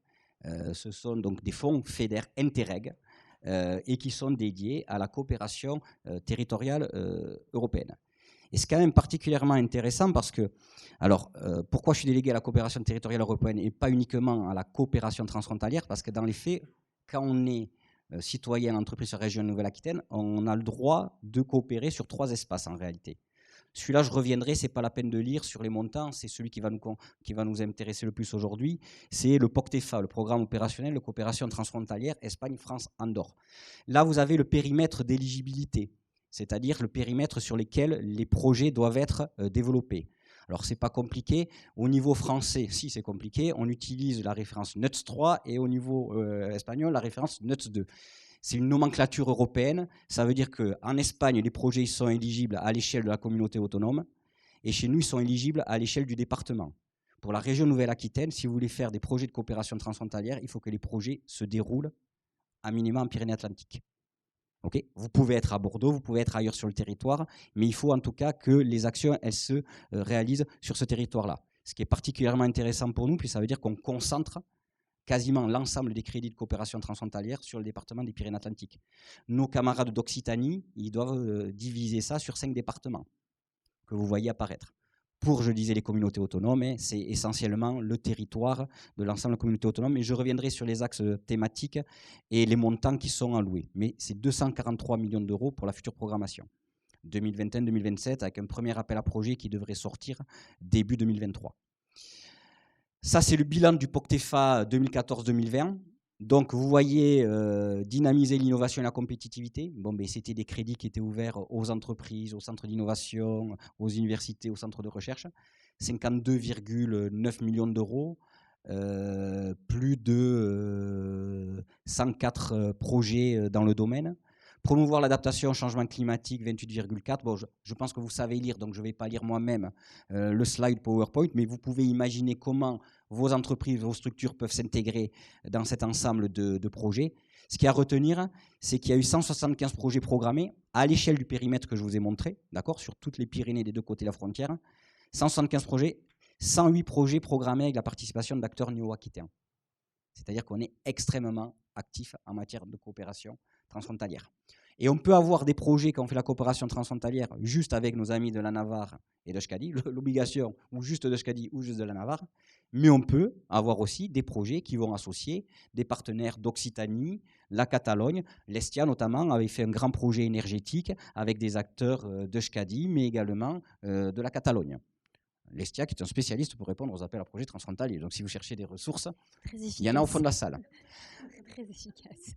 Ce sont donc des fonds FEDER Interreg et qui sont dédiés à la coopération territoriale européenne. Et c'est quand même particulièrement intéressant parce que, alors, pourquoi je suis délégué à la coopération territoriale européenne et pas uniquement à la coopération transfrontalière? Parce que dans les faits, quand on est citoyen d'entreprise sur la région Nouvelle-Aquitaine, on a le droit de coopérer sur 3 espaces en réalité. Celui-là, je reviendrai, ce n'est pas la peine de lire sur les montants, c'est celui qui va nous intéresser le plus aujourd'hui. C'est le POCTEFA, le programme opérationnel de coopération transfrontalière Espagne, France, Andorre. Là, vous avez le périmètre d'éligibilité, c'est-à-dire le périmètre sur lequel les projets doivent être développés. Alors, ce n'est pas compliqué. Au niveau français, si c'est compliqué, on utilise la référence NUTS 3 et au niveau espagnol, la référence NUTS 2. C'est une nomenclature européenne. Ça veut dire qu'en Espagne, les projets sont éligibles à l'échelle de la communauté autonome et chez nous, ils sont éligibles à l'échelle du département. Pour la région Nouvelle-Aquitaine, si vous voulez faire des projets de coopération transfrontalière, il faut que les projets se déroulent à minima en Pyrénées-Atlantiques. Okay, vous pouvez être à Bordeaux, vous pouvez être ailleurs sur le territoire, mais il faut en tout cas que les actions elles se réalisent sur ce territoire-là. Ce qui est particulièrement intéressant pour nous, puis ça veut dire qu'on concentre quasiment l'ensemble des crédits de coopération transfrontalière sur le département des Pyrénées-Atlantiques. Nos camarades d'Occitanie, ils doivent diviser ça sur 5 départements que vous voyez apparaître. Pour, je disais, les communautés autonomes, c'est essentiellement le territoire de l'ensemble des communautés autonomes. Et je reviendrai sur les axes thématiques et les montants qui sont alloués. Mais c'est 243 millions d'euros pour la future programmation 2021-2027, avec un premier appel à projet qui devrait sortir début 2023. Ça, c'est le bilan du POCTEFA 2014-2020. Donc, vous voyez, dynamiser l'innovation et la compétitivité. Bon, ben, c'était des crédits qui étaient ouverts aux entreprises, aux centres d'innovation, aux universités, aux centres de recherche. 52,9 millions d'euros, plus de 104 projets dans le domaine. Promouvoir l'adaptation au changement climatique, 28,4. Bon, je pense que vous savez lire, donc je ne vais pas lire moi-même le slide PowerPoint, mais vous pouvez imaginer comment vos entreprises, vos structures peuvent s'intégrer dans cet ensemble de projets. Ce qu'il y a à retenir, c'est qu'il y a eu 175 projets programmés à l'échelle du périmètre que je vous ai montré, d'accord, sur toutes les Pyrénées des deux côtés de la frontière. 175 projets, 108 projets programmés avec la participation d'acteurs néo-aquitains. C'est-à-dire qu'on est extrêmement actif en matière de coopération transfrontalière. Et on peut avoir des projets quand on fait la coopération transfrontalière juste avec nos amis de la Navarre et d'Euskadi, l'obligation ou juste d'Euskadi ou juste de la Navarre, mais on peut avoir aussi des projets qui vont associer des partenaires d'Occitanie, la Catalogne. L'Estia notamment avait fait un grand projet énergétique avec des acteurs d'Euskadi, mais également de la Catalogne. L'Estia qui est un spécialiste pour répondre aux appels à projets transfrontaliers. Donc si vous cherchez des ressources, il y en a au fond de la salle. Très efficace.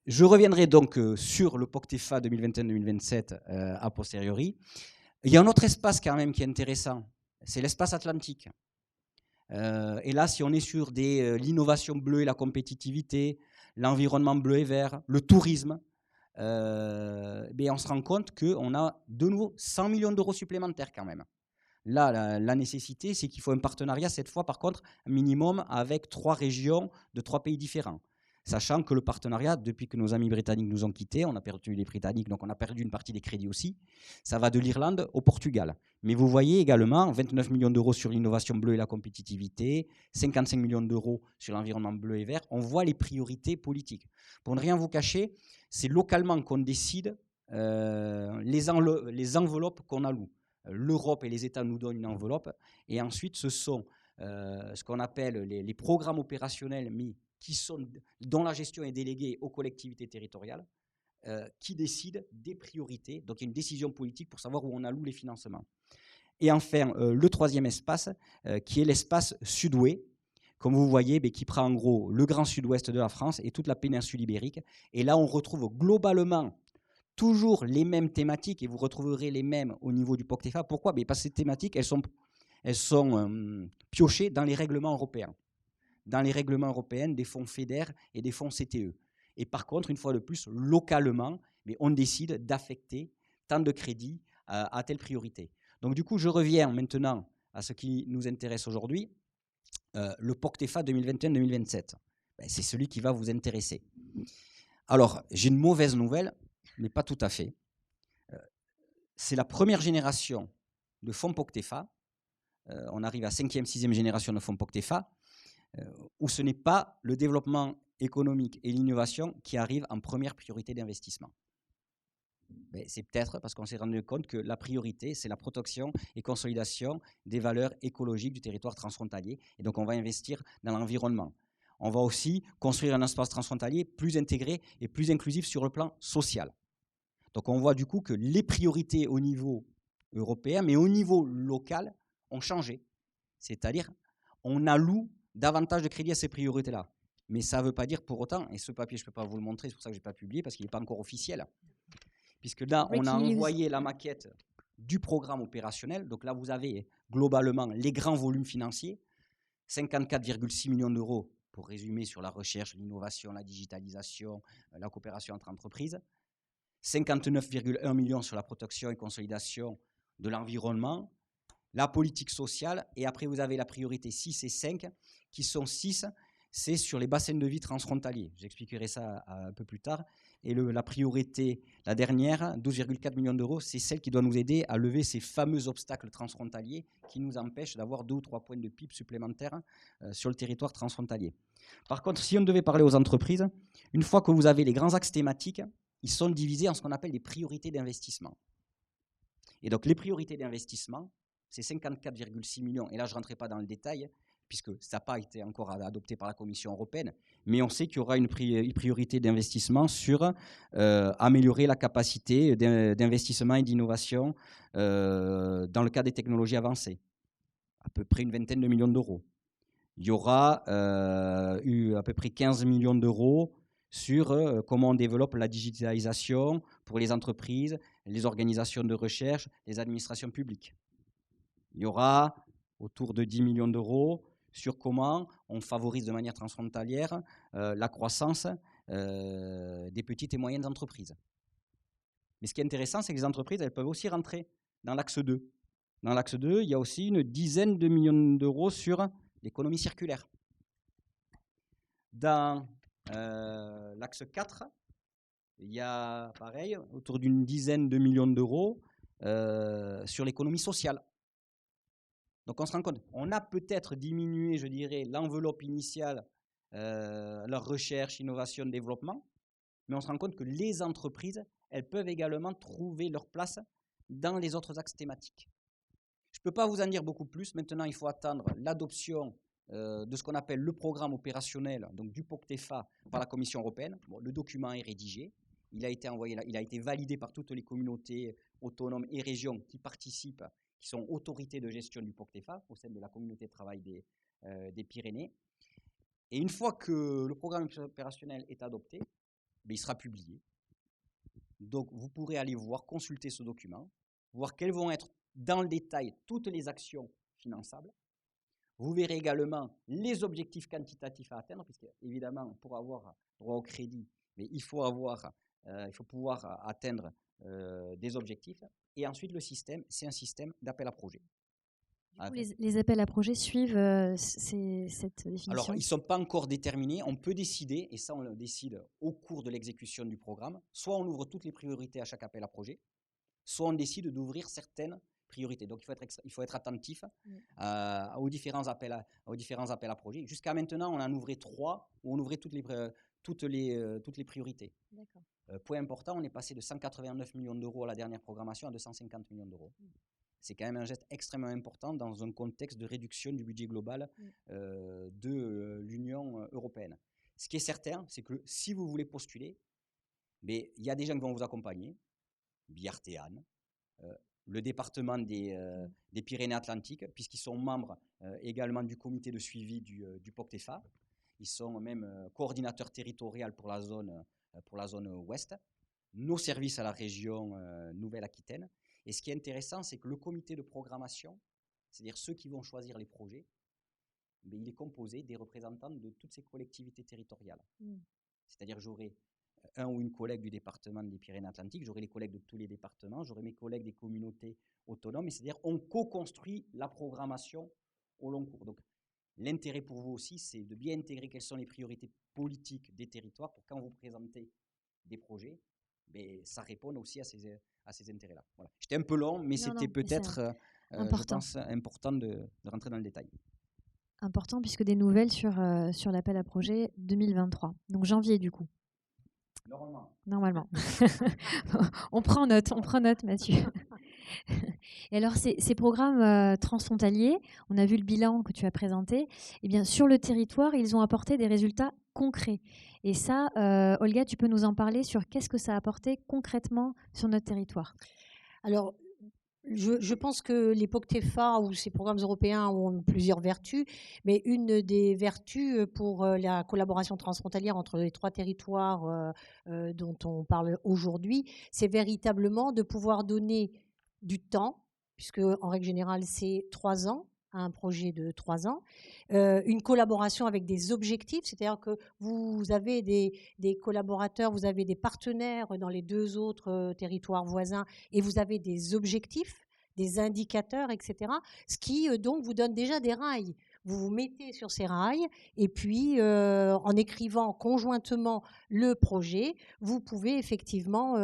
Je reviendrai donc sur le POCTEFA 2021-2027 a posteriori. Il y a un autre espace quand même qui est intéressant, c'est l'espace atlantique. Et là, si on est sur l'innovation bleue et la compétitivité, l'environnement bleu et vert, le tourisme, on se rend compte qu'on a de nouveau 100 millions d'euros supplémentaires quand même. Là, la nécessité, c'est qu'il faut un partenariat, cette fois, par contre, minimum avec 3 régions de 3 pays différents. Sachant que le partenariat, depuis que nos amis britanniques nous ont quittés, on a perdu les Britanniques, donc on a perdu une partie des crédits aussi, ça va de l'Irlande au Portugal. Mais vous voyez également 29 millions d'euros sur l'innovation bleue et la compétitivité, 55 millions d'euros sur l'environnement bleu et vert. On voit les priorités politiques. Pour ne rien vous cacher, c'est localement qu'on décide les enveloppes qu'on alloue. L'Europe et les États nous donnent une enveloppe, et ensuite ce sont ce qu'on appelle les programmes opérationnels, mais dont la gestion est déléguée aux collectivités territoriales, qui décident des priorités. Donc il y a une décision politique pour savoir où on alloue les financements. Et enfin, le troisième espace, qui est l'espace sud-ouest, comme vous voyez, qui prend en gros le grand sud-ouest de la France et toute la péninsule ibérique. Et là, on retrouve globalement toujours les mêmes thématiques, et vous retrouverez les mêmes au niveau du POCTEFA. Pourquoi ? Parce que ces thématiques, elles sont piochées dans les règlements européens. Dans les règlements européens des fonds FEDER et des fonds CTE. Et par contre, une fois de plus, localement, on décide d'affecter tant de crédits à telle priorité. Donc du coup, je reviens maintenant à ce qui nous intéresse aujourd'hui, le POCTEFA 2021-2027. C'est celui qui va vous intéresser. Alors, j'ai une mauvaise nouvelle, mais pas tout à fait. C'est la première génération de fonds POCTEFA. On arrive à 5e, 6e génération de fonds POCTEFA, où ce n'est pas le développement économique et l'innovation qui arrivent en première priorité d'investissement. C'est peut-être parce qu'on s'est rendu compte que la priorité, c'est la protection et consolidation des valeurs écologiques du territoire transfrontalier. Et donc, on va investir dans l'environnement. On va aussi construire un espace transfrontalier plus intégré et plus inclusif sur le plan social. Donc, on voit du coup que les priorités au niveau européen, mais au niveau local, ont changé. C'est-à-dire, on alloue davantage de crédit à ces priorités-là. Mais ça ne veut pas dire pour autant, et ce papier, je ne peux pas vous le montrer, c'est pour ça que je n'ai pas publié, parce qu'il n'est pas encore officiel. Puisque là, on a envoyé la maquette du programme opérationnel. Donc là, vous avez globalement les grands volumes financiers, 54,6 millions d'euros, pour résumer, sur la recherche, l'innovation, la digitalisation, la coopération entre entreprises, 59,1 millions sur la protection et consolidation de l'environnement, la politique sociale, et après, vous avez la priorité 6 et 5, qui sont 6, c'est sur les bassins de vie transfrontaliers. J'expliquerai ça un peu plus tard. Et la priorité, la dernière, 12,4 millions d'euros, c'est celle qui doit nous aider à lever ces fameux obstacles transfrontaliers qui nous empêchent d'avoir 2 ou 3 points de PIB supplémentaires sur le territoire transfrontalier. Par contre, si on devait parler aux entreprises, une fois que vous avez les grands axes thématiques, ils sont divisés en ce qu'on appelle les priorités d'investissement. Et donc, les priorités d'investissement, c'est 54,6 millions. Et là, je ne rentrerai pas dans le détail, puisque ça n'a pas été encore adopté par la Commission européenne, mais on sait qu'il y aura une priorité d'investissement sur améliorer la capacité d'investissement et d'innovation dans le cadre des technologies avancées, à peu près une vingtaine de millions d'euros. Il y aura eu à peu près 15 millions d'euros sur comment on développe la digitalisation pour les entreprises, les organisations de recherche, les administrations publiques. Il y aura autour de 10 millions d'euros sur comment on favorise de manière transfrontalière la croissance des petites et moyennes entreprises. Mais ce qui est intéressant, c'est que les entreprises, elles peuvent aussi rentrer dans l'axe 2. Dans l'axe 2, il y a aussi une dizaine de millions d'euros sur l'économie circulaire. Dans l'axe 4, il y a, pareil, autour d'une dizaine de millions d'euros sur l'économie sociale. Donc on se rend compte, on a peut-être diminué, je dirais, l'enveloppe initiale, leur recherche, innovation, développement, mais on se rend compte que les entreprises, elles peuvent également trouver leur place dans les autres axes thématiques. Je ne peux pas vous en dire beaucoup plus. Maintenant, il faut attendre l'adoption de ce qu'on appelle le programme opérationnel, donc du POCTEFA par la Commission européenne. Bon, le document est rédigé, il a été envoyé, il a été validé par toutes les communautés autonomes et régions qui participent, qui sont autorités de gestion du POCTEFA, au sein de la communauté de travail des Pyrénées. Et une fois que le programme opérationnel est adopté, il sera publié. Donc vous pourrez aller voir, consulter ce document, voir quelles vont être dans le détail toutes les actions finançables. Vous verrez également les objectifs quantitatifs à atteindre, puisque évidemment, pour avoir droit au crédit, mais il faut pouvoir atteindre des objectifs. Et ensuite, le système, c'est un système d'appel à projet. Les appels à projets suivent cette définition? Alors, ils ne sont pas encore déterminés. On peut décider, et ça, on le décide au cours de l'exécution du programme. Soit on ouvre toutes les priorités à chaque appel à projet, soit on décide d'ouvrir certaines priorités. Donc, il faut être attentif aux différents appels à projets. Jusqu'à maintenant, on en ouvrait 3, où on ouvrait toutes les priorités. Point important, on est passé de 189 millions d'euros à la dernière programmation à 250 millions d'euros. C'est quand même un geste extrêmement important dans un contexte de réduction du budget global de l'Union européenne. Ce qui est certain, c'est que si vous voulez postuler, il y a des gens qui vont vous accompagner, Biartéane, le département des Pyrénées-Atlantiques, puisqu'ils sont membres également du comité de suivi du POCTEFA. Ils sont même coordinateurs territoriaux pour la zone ouest, nos services à la région Nouvelle-Aquitaine. Et ce qui est intéressant, c'est que le comité de programmation, c'est-à-dire ceux qui vont choisir les projets, il est composé des représentants de toutes ces collectivités territoriales. C'est-à-dire j'aurai un ou une collègue du département des Pyrénées-Atlantiques, j'aurai les collègues de tous les départements, j'aurai mes collègues des communautés autonomes, c'est-à-dire on co-construit la programmation au long cours. Donc l'intérêt pour vous aussi, c'est de bien intégrer quelles sont les priorités politiques des territoires pour quand vous présentez des projets, ça répond aussi à ces intérêts-là. Voilà. J'étais un peu long, mais c'était peut-être, je pense, important de rentrer dans le détail. Important, puisque des nouvelles sur l'appel à projet 2023, donc janvier du coup. Normalement. On prend note, Mathieu. Et alors, ces programmes transfrontaliers, on a vu le bilan que tu as présenté, eh bien, sur le territoire, ils ont apporté des résultats concrets. Et ça, Olga, tu peux nous en parler sur qu'est-ce que ça a apporté concrètement sur notre territoire? Alors, je pense que les POCTEFA ou ces programmes européens ont plusieurs vertus, mais une des vertus pour la collaboration transfrontalière entre les 3 territoires dont on parle aujourd'hui, c'est véritablement de pouvoir donner du temps, puisque en règle générale c'est 3 ans, un projet de 3 ans, une collaboration avec des objectifs, c'est-à-dire que vous avez des collaborateurs, vous avez des partenaires dans les 2 autres territoires voisins et vous avez des objectifs, des indicateurs, etc. Ce qui donc vous donne déjà des rails. Vous vous mettez sur ces rails et puis en écrivant conjointement le projet, vous pouvez effectivement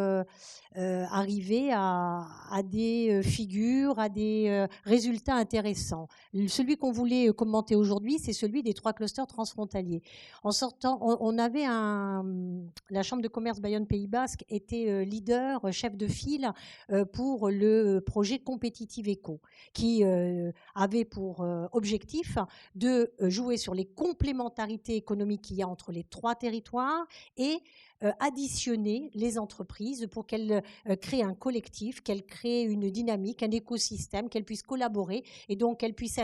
arriver à des figures, à des résultats intéressants. Celui qu'on voulait commenter aujourd'hui, c'est celui des 3 clusters transfrontaliers. En sortant, on avait la Chambre de commerce Bayonne-Pays Basque était leader, chef de file pour le projet Compétitive Éco, qui avait pour objectif de jouer sur les complémentarités économiques qu'il y a entre les 3 territoires et additionner les entreprises pour qu'elles créent un collectif, qu'elles créent une dynamique, un écosystème, qu'elles puissent collaborer et donc qu'elles puissent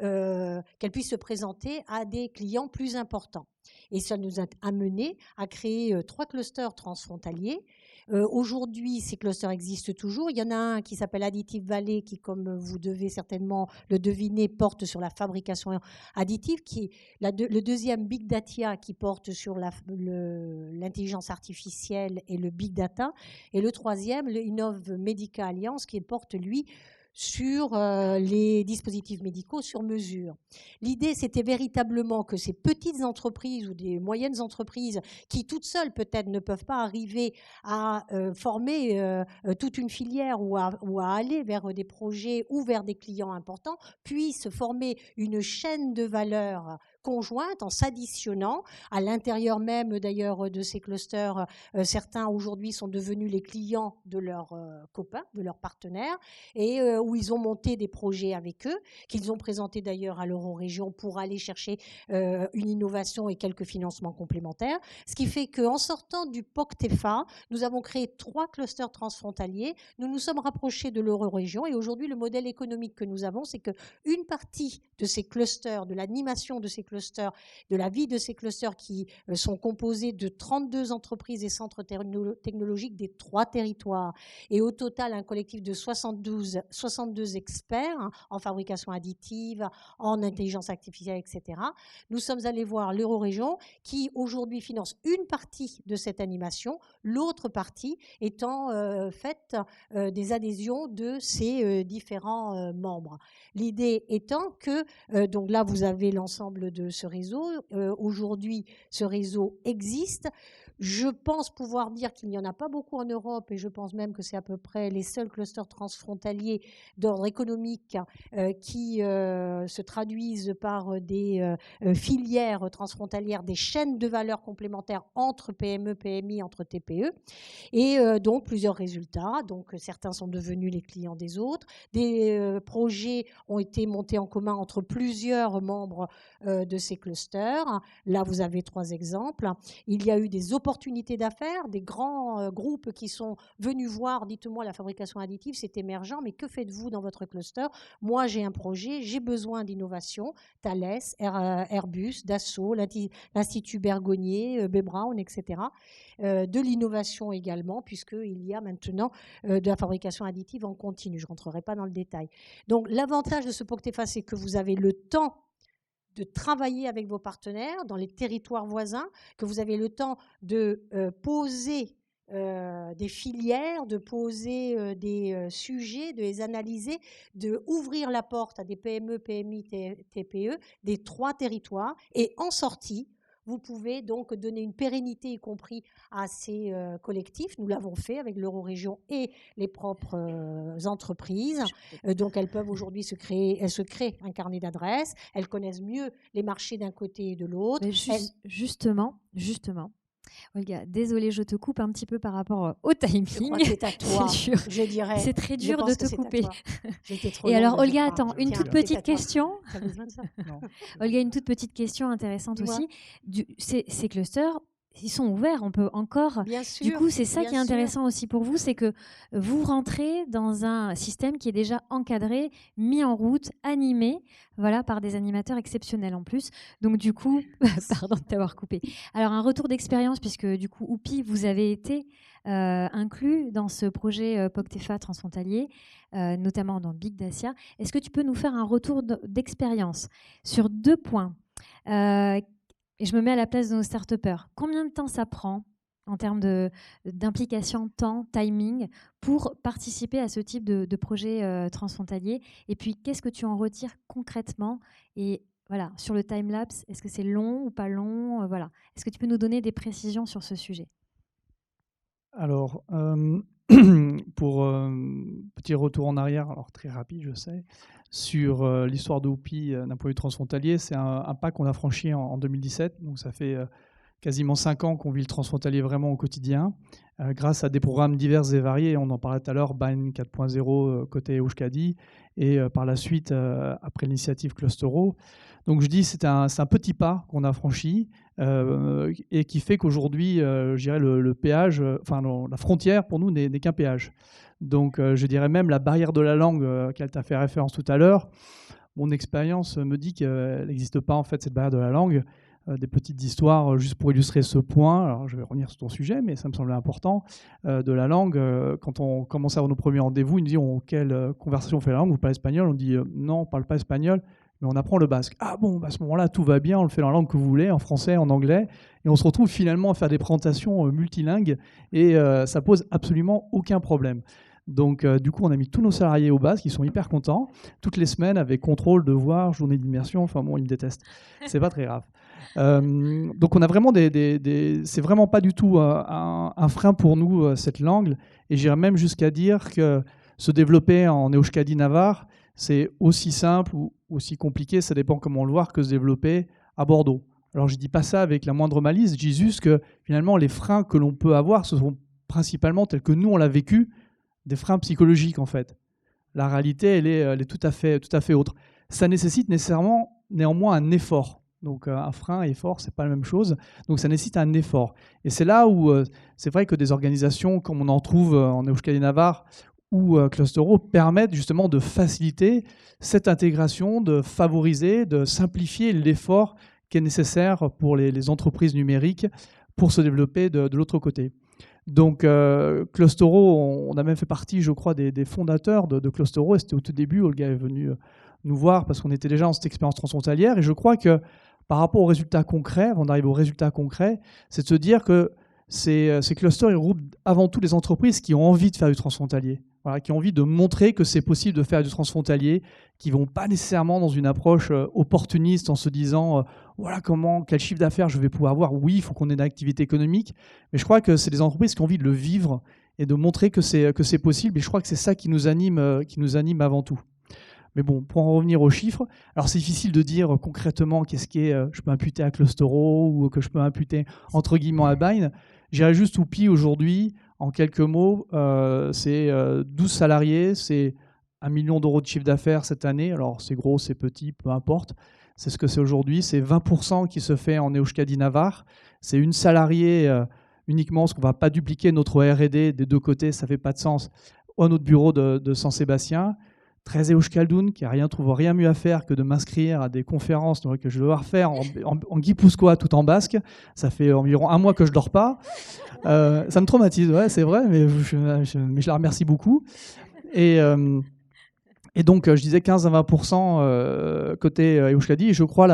se présenter à des clients plus importants. Et ça nous a amené à créer 3 clusters transfrontaliers. Aujourd'hui, ces clusters existent toujours. Il y en a un qui s'appelle Additive Valley, qui, comme vous devez certainement le deviner, porte sur la fabrication additive, qui est le deuxième Big Data, qui porte sur l'intelligence artificielle et le Big Data, et le troisième, le Innov Medica Alliance, qui porte, lui, sur les dispositifs médicaux sur mesure. L'idée, c'était véritablement que ces petites entreprises ou des moyennes entreprises qui, toutes seules, peut-être, ne peuvent pas arriver à former toute une filière ou à aller vers des projets ou vers des clients importants, puissent former une chaîne de valeur conjointe en s'additionnant à l'intérieur même d'ailleurs de ces clusters. Certains aujourd'hui sont devenus les clients de leurs copains, de leurs partenaires, et où ils ont monté des projets avec eux, qu'ils ont présentés d'ailleurs à l'Eurorégion pour aller chercher une innovation et quelques financements complémentaires. Ce qui fait qu'en sortant du POCTEFA, nous avons créé 3 clusters transfrontaliers. Nous nous sommes rapprochés de l'Eurorégion et aujourd'hui, le modèle économique que nous avons, c'est qu'une partie de ces clusters, de l'animation de ces clusters, de la vie de ces clusters qui sont composés de 32 entreprises et centres technologiques des 3 territoires et au total un collectif de 62 experts en fabrication additive, en intelligence artificielle, etc. Nous sommes allés voir l'Eurorégion qui aujourd'hui finance une partie de cette animation, l'autre partie étant faite des adhésions de ces différents membres. L'idée étant que, donc là vous avez l'ensemble de ce réseau, aujourd'hui ce réseau existe. Je pense pouvoir dire qu'il n'y en a pas beaucoup en Europe et je pense même que c'est à peu près les seuls clusters transfrontaliers d'ordre économique qui se traduisent par des filières transfrontalières, des chaînes de valeur complémentaires entre PME, PMI, entre TPE et donc plusieurs résultats. Donc certains sont devenus les clients des autres. Des projets ont été montés en commun entre plusieurs membres de ces clusters. Là, vous avez 3 exemples. Il y a eu des opportunités d'affaires, des grands groupes qui sont venus voir, dites-moi, la fabrication additive, c'est émergent, mais que faites-vous dans votre cluster? Moi, j'ai un projet, j'ai besoin d'innovation. Thales, Airbus, Dassault, l'Institut Bergonié, B. Braun, etc. De l'innovation également, puisqu'il y a maintenant de la fabrication additive en continu. Je ne rentrerai pas dans le détail. Donc, l'avantage de ce POCTEFA, c'est que vous avez le temps de travailler avec vos partenaires dans les territoires voisins, que vous avez le temps de poser des filières, de poser des sujets, de les analyser, de ouvrir la porte à des PME, PMI, TPE, des 3 territoires, et en sortie, vous pouvez donc donner une pérennité, y compris à ces collectifs. Nous l'avons fait avec l'Eurorégion et les propres entreprises. Donc, elles peuvent aujourd'hui se créer un carnet d'adresses. Elles connaissent mieux les marchés d'un côté et de l'autre. Justement, Olga, désolée, je te coupe un petit peu par rapport au timing. Je crois que c'est à toi, C'est dur. je dirais. C'est très Je dur de pense que te c'est à couper. toi. J'étais trop Et alors, longue, je Olga, crois. attends, une Tiens, toute c'est à petite toi. question. T'as besoin de ça? Non. Olga, une toute petite question intéressante Dis-moi. aussi. Ces clusters, ils sont ouverts, on peut encore... Bien sûr. Du coup, c'est ça bien qui est sûr. intéressant aussi pour vous, c'est que vous rentrez dans un système qui est déjà encadré, mis en route, animé, voilà, par des animateurs exceptionnels en plus. Donc du coup, pardon de t'avoir coupé. Alors un retour d'expérience, puisque du coup, Oupi, vous avez été inclus dans ce projet POCTEFA transfrontalier, notamment dans Big Dacia. Est-ce que tu peux nous faire un retour d'expérience sur 2 points et je me mets à la place de nos start-upers. Combien de temps ça prend en termes d'implication, temps, timing, pour participer à ce type de projet transfrontalier? Et puis, qu'est-ce que tu en retires concrètement? Et voilà, sur le time-lapse, est-ce que c'est long ou pas long? Voilà. Est-ce que tu peux nous donner des précisions sur ce sujet? Alors, pour petit retour en arrière, alors très rapide, je sais, sur l'histoire de Oupi d'un point de vue transfrontalier, c'est un pas qu'on a franchi en 2017. Donc, ça fait quasiment 5 ans qu'on vit le transfrontalier vraiment au quotidien, grâce à des programmes divers et variés. On en parlait tout à l'heure, BIND 4.0 côté Euskadi, et par la suite, après l'initiative Clustero. Donc je dis c'est un petit pas qu'on a franchi et qui fait qu'aujourd'hui, je dirais le péage, enfin la frontière pour nous n'est qu'un péage. Donc je dirais même la barrière de la langue à laquelle tu as fait référence tout à l'heure, mon expérience me dit qu'elle n'existe pas en fait cette barrière de la langue. Des petites histoires juste pour illustrer ce point. Alors je vais revenir sur ton sujet, mais ça me semblait important. De la langue, quand on commence à avoir nos premiers rendez-vous, ils nous disent quelle conversation on fait la langue, vous parlez espagnol? On dit non, on ne parle pas espagnol, mais on apprend le basque. Ah bon, à ce moment-là, tout va bien, on le fait dans la langue que vous voulez, en français, en anglais, et on se retrouve finalement à faire des présentations multilingues, et ça pose absolument aucun problème. Donc, du coup, on a mis tous nos salariés au basque, ils sont hyper contents, toutes les semaines avec contrôle, devoir, journée d'immersion, enfin bon, ils me détestent, c'est pas très grave. Donc, on a vraiment c'est vraiment pas du tout un frein pour nous, cette langue, et j'irais même jusqu'à dire que se développer en Euskadi Navarre, c'est aussi simple ou aussi compliqué, ça dépend comment on le voit, que se développer à Bordeaux. Alors, je ne dis pas ça avec la moindre malice, je dis juste que finalement, les freins que l'on peut avoir, ce sont principalement, tels que nous, on l'a vécu, des freins psychologiques, en fait. La réalité, elle est tout à fait autre. Ça nécessite néanmoins un effort. Donc, un frein et effort, ce n'est pas la même chose. Donc, ça nécessite un effort. Et c'est là où c'est vrai que des organisations, comme on en trouve en Euskadi Navarre, ou Clustero permettent justement de faciliter cette intégration, de favoriser, de simplifier l'effort qui est nécessaire pour les entreprises numériques pour se développer de l'autre côté. Donc Clustero, on a même fait partie, je crois, des fondateurs de Clustero, et c'était au tout début, Olga est venue nous voir parce qu'on était déjà dans cette expérience transfrontalière, et je crois que par rapport aux résultats concrets, avant d'arriver aux résultats concrets, c'est de se dire que ces clusters, ils regroupent avant tout les entreprises qui ont envie de faire du transfrontalier. Voilà, qui ont envie de montrer que c'est possible de faire du transfrontalier, qui ne vont pas nécessairement dans une approche opportuniste en se disant voilà quel chiffre d'affaires je vais pouvoir avoir. Oui, il faut qu'on ait une activité économique, mais je crois que c'est des entreprises qui ont envie de le vivre et de montrer que c'est possible, et je crois que c'est ça qui nous anime avant tout. Mais bon, pour en revenir aux chiffres, alors c'est difficile de dire concrètement qu'est-ce je peux imputer à Clustero ou que je peux imputer entre guillemets à Bind. J'irais juste Oupi aujourd'hui. En quelques mots, c'est 12 salariés, c'est 1 million d'euros de chiffre d'affaires cette année. Alors, c'est gros, c'est petit, peu importe. C'est ce que c'est aujourd'hui. C'est 20% qui se fait en Euskadi Navarre. C'est une salariée uniquement, parce qu'on ne va pas dupliquer notre R&D des deux côtés, ça ne fait pas de sens. À notre bureau de San-Sébastien, 13 Euskaldun, qui trouve rien mieux à faire que de m'inscrire à des conférences que je vais devoir faire en guipuscoa tout en basque. Ça fait environ 1 mois que je ne dors pas. Ça me traumatise, ouais, c'est vrai, mais je la remercie beaucoup. Et donc, je disais 15 à 20% côté Euskadi, et je crois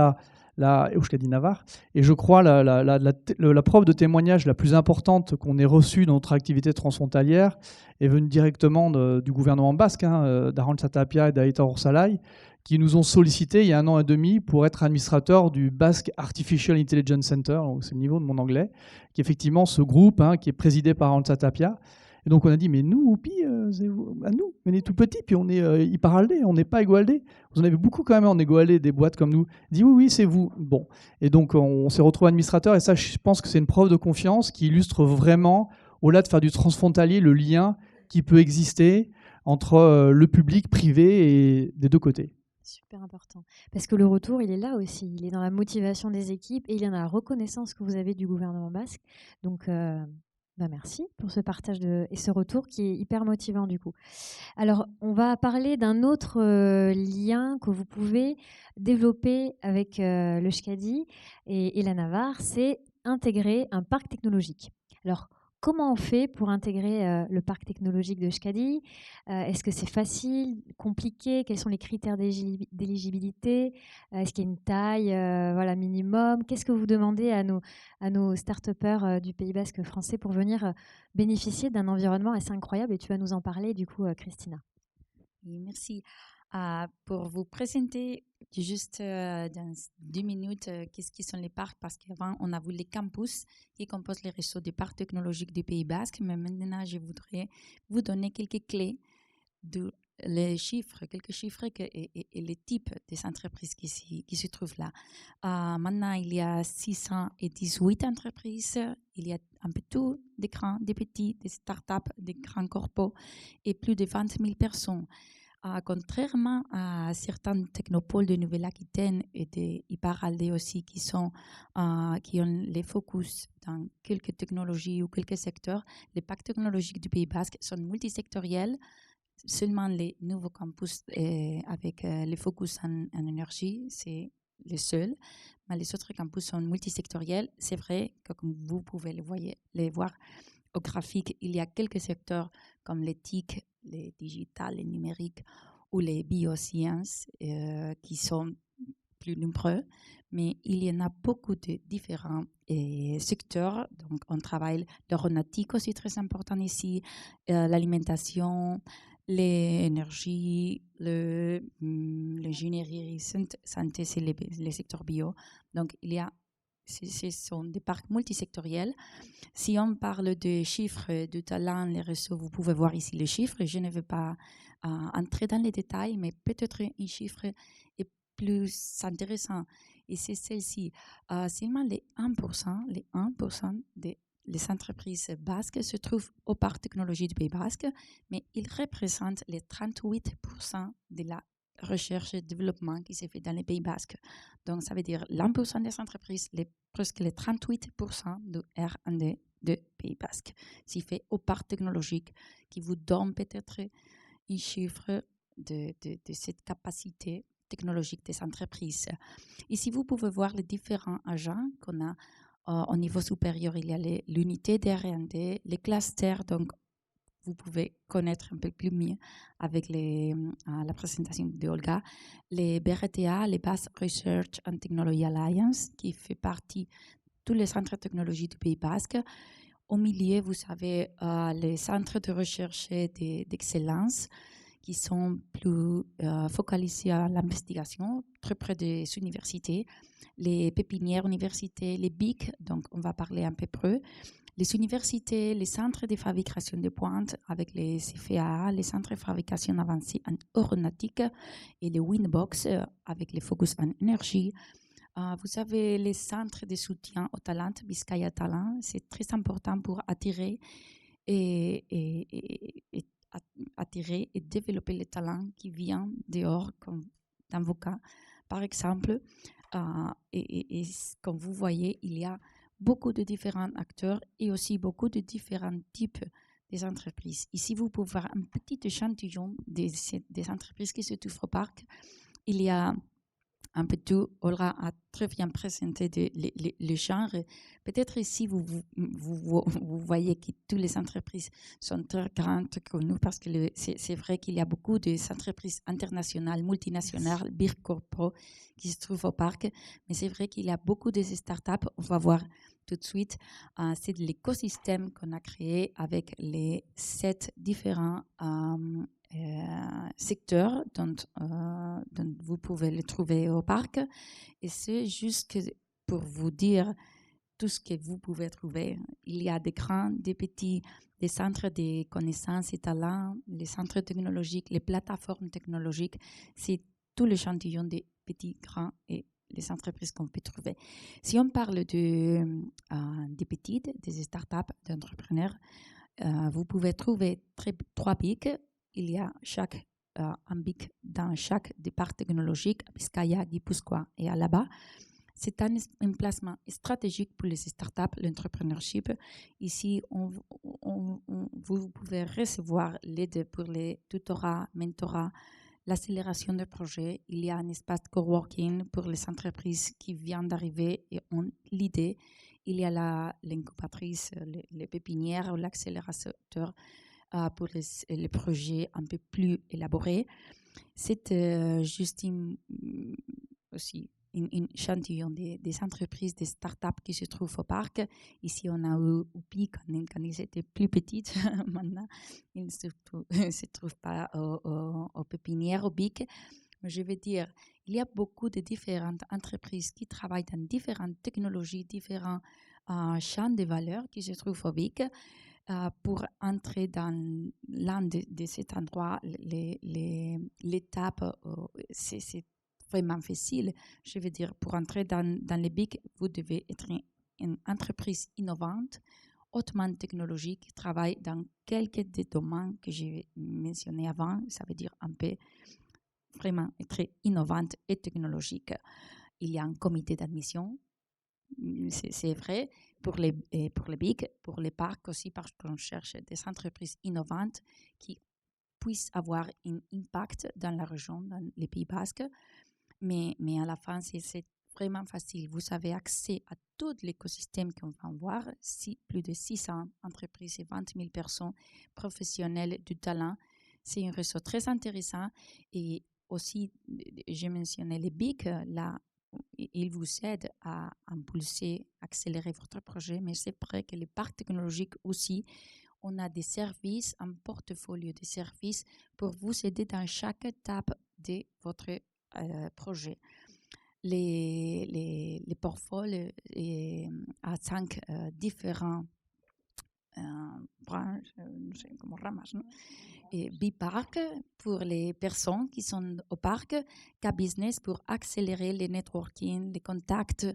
la Euskadi Navarre, et je crois la preuve de témoignage la plus importante qu'on ait reçue dans notre activité transfrontalière est venue directement du gouvernement basque, d'Arantxa Tapia et d'Aitor Ursalai, qui nous ont sollicité il y a 1 an et demi pour être administrateur du Basque Artificial Intelligence Center, donc c'est le niveau de mon anglais, qui est effectivement ce groupe qui est présidé par Arantxa Tapia. Et donc on a dit, mais nous, Oupi, à nous, on est tout petits, puis on est Iparaldé, on n'est pas Égoaldé. Vous en avez beaucoup quand même en Égoaldé, des boîtes comme nous. Il dit, oui, c'est vous. Bon. Et donc on s'est retrouvé administrateur, et ça, je pense que c'est une preuve de confiance qui illustre vraiment, au-delà de faire du transfrontalier, le lien qui peut exister entre le public, privé et des deux côtés. Super important. Parce que le retour, il est là aussi. Il est dans la motivation des équipes et il y en a la reconnaissance que vous avez du gouvernement basque. Donc, merci pour ce partage et ce retour qui est hyper motivant du coup. Alors, on va parler d'un autre lien que vous pouvez développer avec le Shkadi et la Navarre, c'est intégrer un parc technologique. Alors, comment on fait pour intégrer le parc technologique de Shkadi? Est-ce que c'est facile, compliqué? Quels sont les critères d'éligibilité? Est-ce qu'il y a une taille minimum? Qu'est-ce que vous demandez à nos start-upers du Pays Basque français pour venir bénéficier d'un environnement assez incroyable? Et tu vas nous en parler du coup, Christina. Oui, merci. Pour vous présenter juste dans 2 minutes qu'est-ce qui sont les parcs, parce qu'avant on a vu les campus qui composent les réseaux des parcs technologiques du Pays Basque, mais maintenant je voudrais vous donner quelques clés de les chiffres, quelques chiffres et les types des entreprises qui se trouvent là. Maintenant, il y a 618 entreprises, il y a un peu tout, des grands, des petits, des startups, des grands corpos et plus de 20 000 personnes. Contrairement à certains technopoles de Nouvelle-Aquitaine et d'Iparaldé aussi qui ont les focus dans quelques technologies ou quelques secteurs, les parcs technologiques du Pays Basque sont multisectoriels. Seulement les nouveaux campus avec les focus en énergie, c'est les seuls. Mais les autres campus sont multisectoriels. C'est vrai que comme vous pouvez les voir au graphique, il y a quelques secteurs comme l'éthique, les digital, les numériques ou les biosciences qui sont plus nombreux, mais il y en a beaucoup de différents secteurs. Donc, on travaille l'aéronautique aussi très important ici, l'alimentation, l'énergie, l'ingénierie, santé, c'est les secteurs bio. Donc, ce sont des parcs multisectoriels. Si on parle de chiffres, de talents, les réseaux, vous pouvez voir ici les chiffres. Je ne vais pas entrer dans les détails, mais peut-être un chiffre est plus intéressant. Et c'est celle-ci. Seulement les 1% des les entreprises basques se trouvent au parc technologique du Pays Basque, mais ils représentent les 38% de la recherche et développement qui s'est fait dans les Pays Basques. Donc, ça veut dire l'1% des entreprises, presque les 38% de R&D de Pays Basque, c'est fait au parc technologique, qui vous donne peut-être un chiffre de cette capacité technologique des entreprises. Ici, vous pouvez voir les différents agents qu'on a au niveau supérieur. Il y a l'unité de R&D, les clusters, donc vous pouvez connaître un peu plus mieux avec la présentation de Olga, les BRTA, les Basque Research and Technology Alliance, qui fait partie de tous les centres de technologie du Pays Basque. Au milieu, vous avez les centres de recherche et d'excellence qui sont plus focalisés à l'investigation, très près des universités, les pépinières universités, les BIC, donc on va parler un peu près, les universités, les centres de fabrication de pointe avec les CFAA, les centres de fabrication avancée en aéronautique et les Winbox avec les focus en énergie. Vous avez les centres de soutien au talent, Biscaya Talent, c'est très important pour attirer attirer et développer les talents qui viennent dehors, comme dans vos cas, par exemple. Et comme vous voyez, il y a beaucoup de différents acteurs et aussi beaucoup de différents types des entreprises. Ici, vous pouvez voir un petit échantillon des entreprises qui se trouvent au parc. Il y a un peu tout. Olga a très bien présenté le genre. Peut-être ici, vous voyez que toutes les entreprises sont très grandes comme nous, parce que c'est vrai qu'il y a beaucoup d'entreprises internationales, multinationales, big corpo qui se trouvent au parc. Mais c'est vrai qu'il y a beaucoup de startups. On va voir tout de suite. C'est l'écosystème qu'on a créé avec les 7 différents secteurs dont vous pouvez les trouver au parc. Et c'est juste pour vous dire tout ce que vous pouvez trouver. Il y a des grands, des petits, des centres de connaissances et talents, les centres technologiques, les plateformes technologiques. C'est tout l'échantillon des petits, grands et les entreprises qu'on peut trouver. Si on parle des petites, des startups, d'entrepreneurs, vous pouvez trouver 3 BIC. Il y a un BIC dans chaque départ technologique, à Biscaya, Guipuscoa et Alaba. C'est un emplacement stratégique pour les startups, l'entrepreneurship. Ici, vous pouvez recevoir l'aide pour les tutorats, mentorats, l'accélération de projets. Il y a un espace de coworking pour les entreprises qui viennent d'arriver et ont l'idée. Il y a l'incubatrice, les pépinières ou l'accélérateur pour les projets un peu plus élaborés. C'est juste aussi un échantillon des entreprises, des startups qui se trouvent au parc. Ici, on a eu Oupi quand ils étaient plus petites. Maintenant, ils ne se trouvent pas aux pépinières, au BIC. Mais je veux dire, il y a beaucoup de différentes entreprises qui travaillent dans différentes technologies, différents champs de valeurs qui se trouvent au BIC. Pour entrer dans l'un de ces endroits, l'étape, c'est vraiment facile. Je veux dire, pour entrer dans les BIC, vous devez être une entreprise innovante, hautement technologique, qui travaille dans quelques des domaines que j'ai mentionnés avant. Ça veut dire un peu vraiment très innovante et technologique. Il y a un comité d'admission, c'est vrai, pour les BIC, pour les parcs aussi, parce qu'on cherche des entreprises innovantes qui puissent avoir un impact dans la région, dans les Pays Basques. Mais à la fin, c'est vraiment facile. Vous avez accès à tout l'écosystème qu'on va voir. Plus de 600 entreprises et 20 000 personnes professionnelles du talent. C'est un réseau très intéressant. Et aussi, j'ai mentionné les BIC. Là, ils vous aident à impulser, accélérer votre projet. Mais c'est vrai que les parcs technologiques aussi, on a des services, un portfolio de services pour vous aider dans chaque étape de votre projet. Les portfolios à 5 différents branches, je sais comment ramasser, non? Et Bipark pour les personnes qui sont au parc, K-Business pour accélérer les networking, les contacts.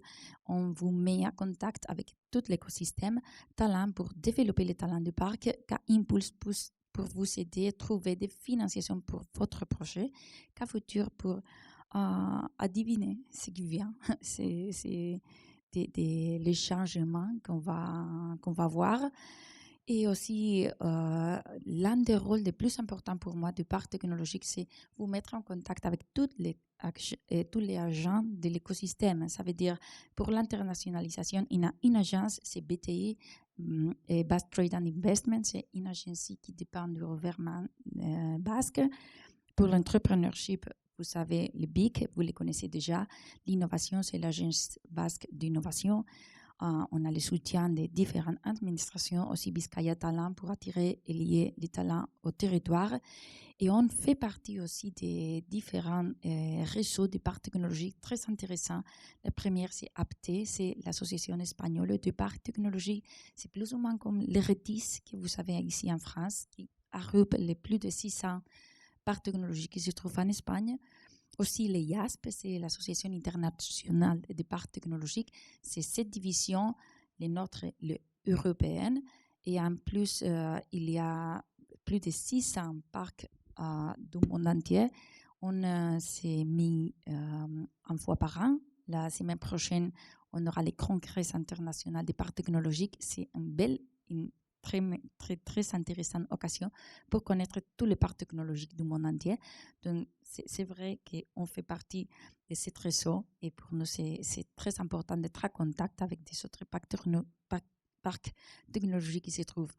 On vous met en contact avec tout l'écosystème. Talent pour développer les talents du parc, K-Impulse pour vous aider à trouver des financiations pour votre projet, K-Futur pour adiviner ce qui vient. C'est les changements qu'on va voir. Et aussi, l'un des rôles les plus importants pour moi du parc technologique, c'est vous mettre en contact avec tous les agents de l'écosystème. Ça veut dire, pour l'internationalisation, il y a une agence, c'est BTI, et Basque Trade and Investment, c'est une agence qui dépend du gouvernement basque. Pour l'entrepreneurship, vous savez, les BIC, vous les connaissez déjà. L'innovation, c'est l'agence basque d'innovation. On a le soutien des différentes administrations, aussi Biscaya Talent pour attirer et lier les talents au territoire. Et on fait partie aussi des différents réseaux de parcs technologiques très intéressants. La première, c'est APTE, c'est l'Association espagnole de parcs technologiques. C'est plus ou moins comme les RETIS que vous savez ici en France, qui regroupe les plus de 600 parcs technologiques qui se trouvent en Espagne. Aussi, les IASP, c'est l'Association internationale des parcs technologiques. C'est cette division, les nôtres, l'européenne. Et en plus, il y a plus de 600 parcs du monde entier. On s'est mis une fois par an. La semaine prochaine, on aura les congrès internationaux des parcs technologiques. C'est une très intéressante occasion pour connaître tous les parcs technologiques du monde entier. Donc, c'est vrai qu'on fait partie de ce réseau et pour nous, c'est très important d'être en contact avec des autres parcs technologiques qui se trouvent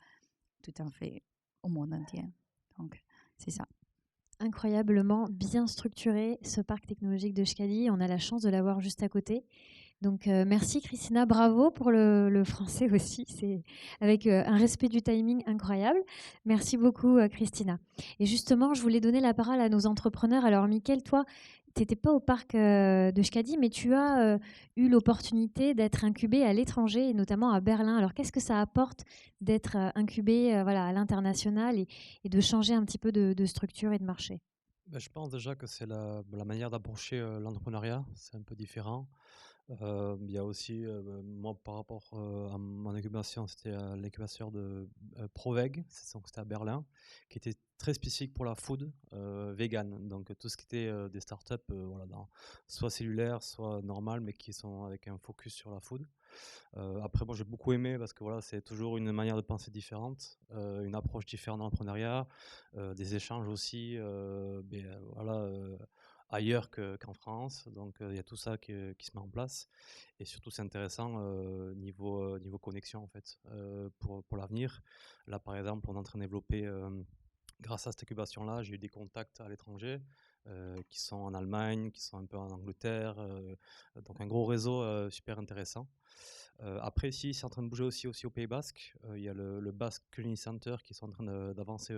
tout à fait au monde entier. Donc, c'est ça. Incroyablement bien structuré, ce parc technologique de Schkadi. On a la chance de l'avoir juste à côté. Donc merci Christina, bravo pour le français aussi, c'est avec un respect du timing incroyable. Merci beaucoup Christina. Et justement, je voulais donner la parole à nos entrepreneurs. Alors Mickaël, toi, tu n'étais pas au parc de Schkadi, mais tu as eu l'opportunité d'être incubé à l'étranger, et notamment à Berlin. Alors qu'est-ce que ça apporte d'être incubé voilà, à l'international et de changer un petit peu de structure et de marché? Je pense déjà que c'est la manière d'approcher l'entrepreneuriat, c'est un peu différent. Il y a aussi, moi par rapport à mon incubation, c'était l'incubateur de Proveg, c'était à Berlin, qui était très spécifique pour la food vegan. Donc tout ce qui était des startups, voilà, soit cellulaires, soit normales, mais qui sont avec un focus sur la food. Après, moi j'ai beaucoup aimé parce que voilà, c'est toujours une manière de penser différente, une approche différente dans l'entrepreneuriat, des échanges aussi, voilà, ailleurs qu'en France. Donc il y a tout ça qui se met en place. Et surtout, c'est intéressant niveau connexion en fait, pour l'avenir. Là, par exemple, on est en train de développer, grâce à cette incubation-là, j'ai eu des contacts à l'étranger. Qui sont en Allemagne, qui sont un peu en Angleterre, donc un gros réseau super intéressant. Après, ici, c'est en train de bouger aussi au Pays Basque. Il y a le Basque Culinary Center qui sont en train d'avancer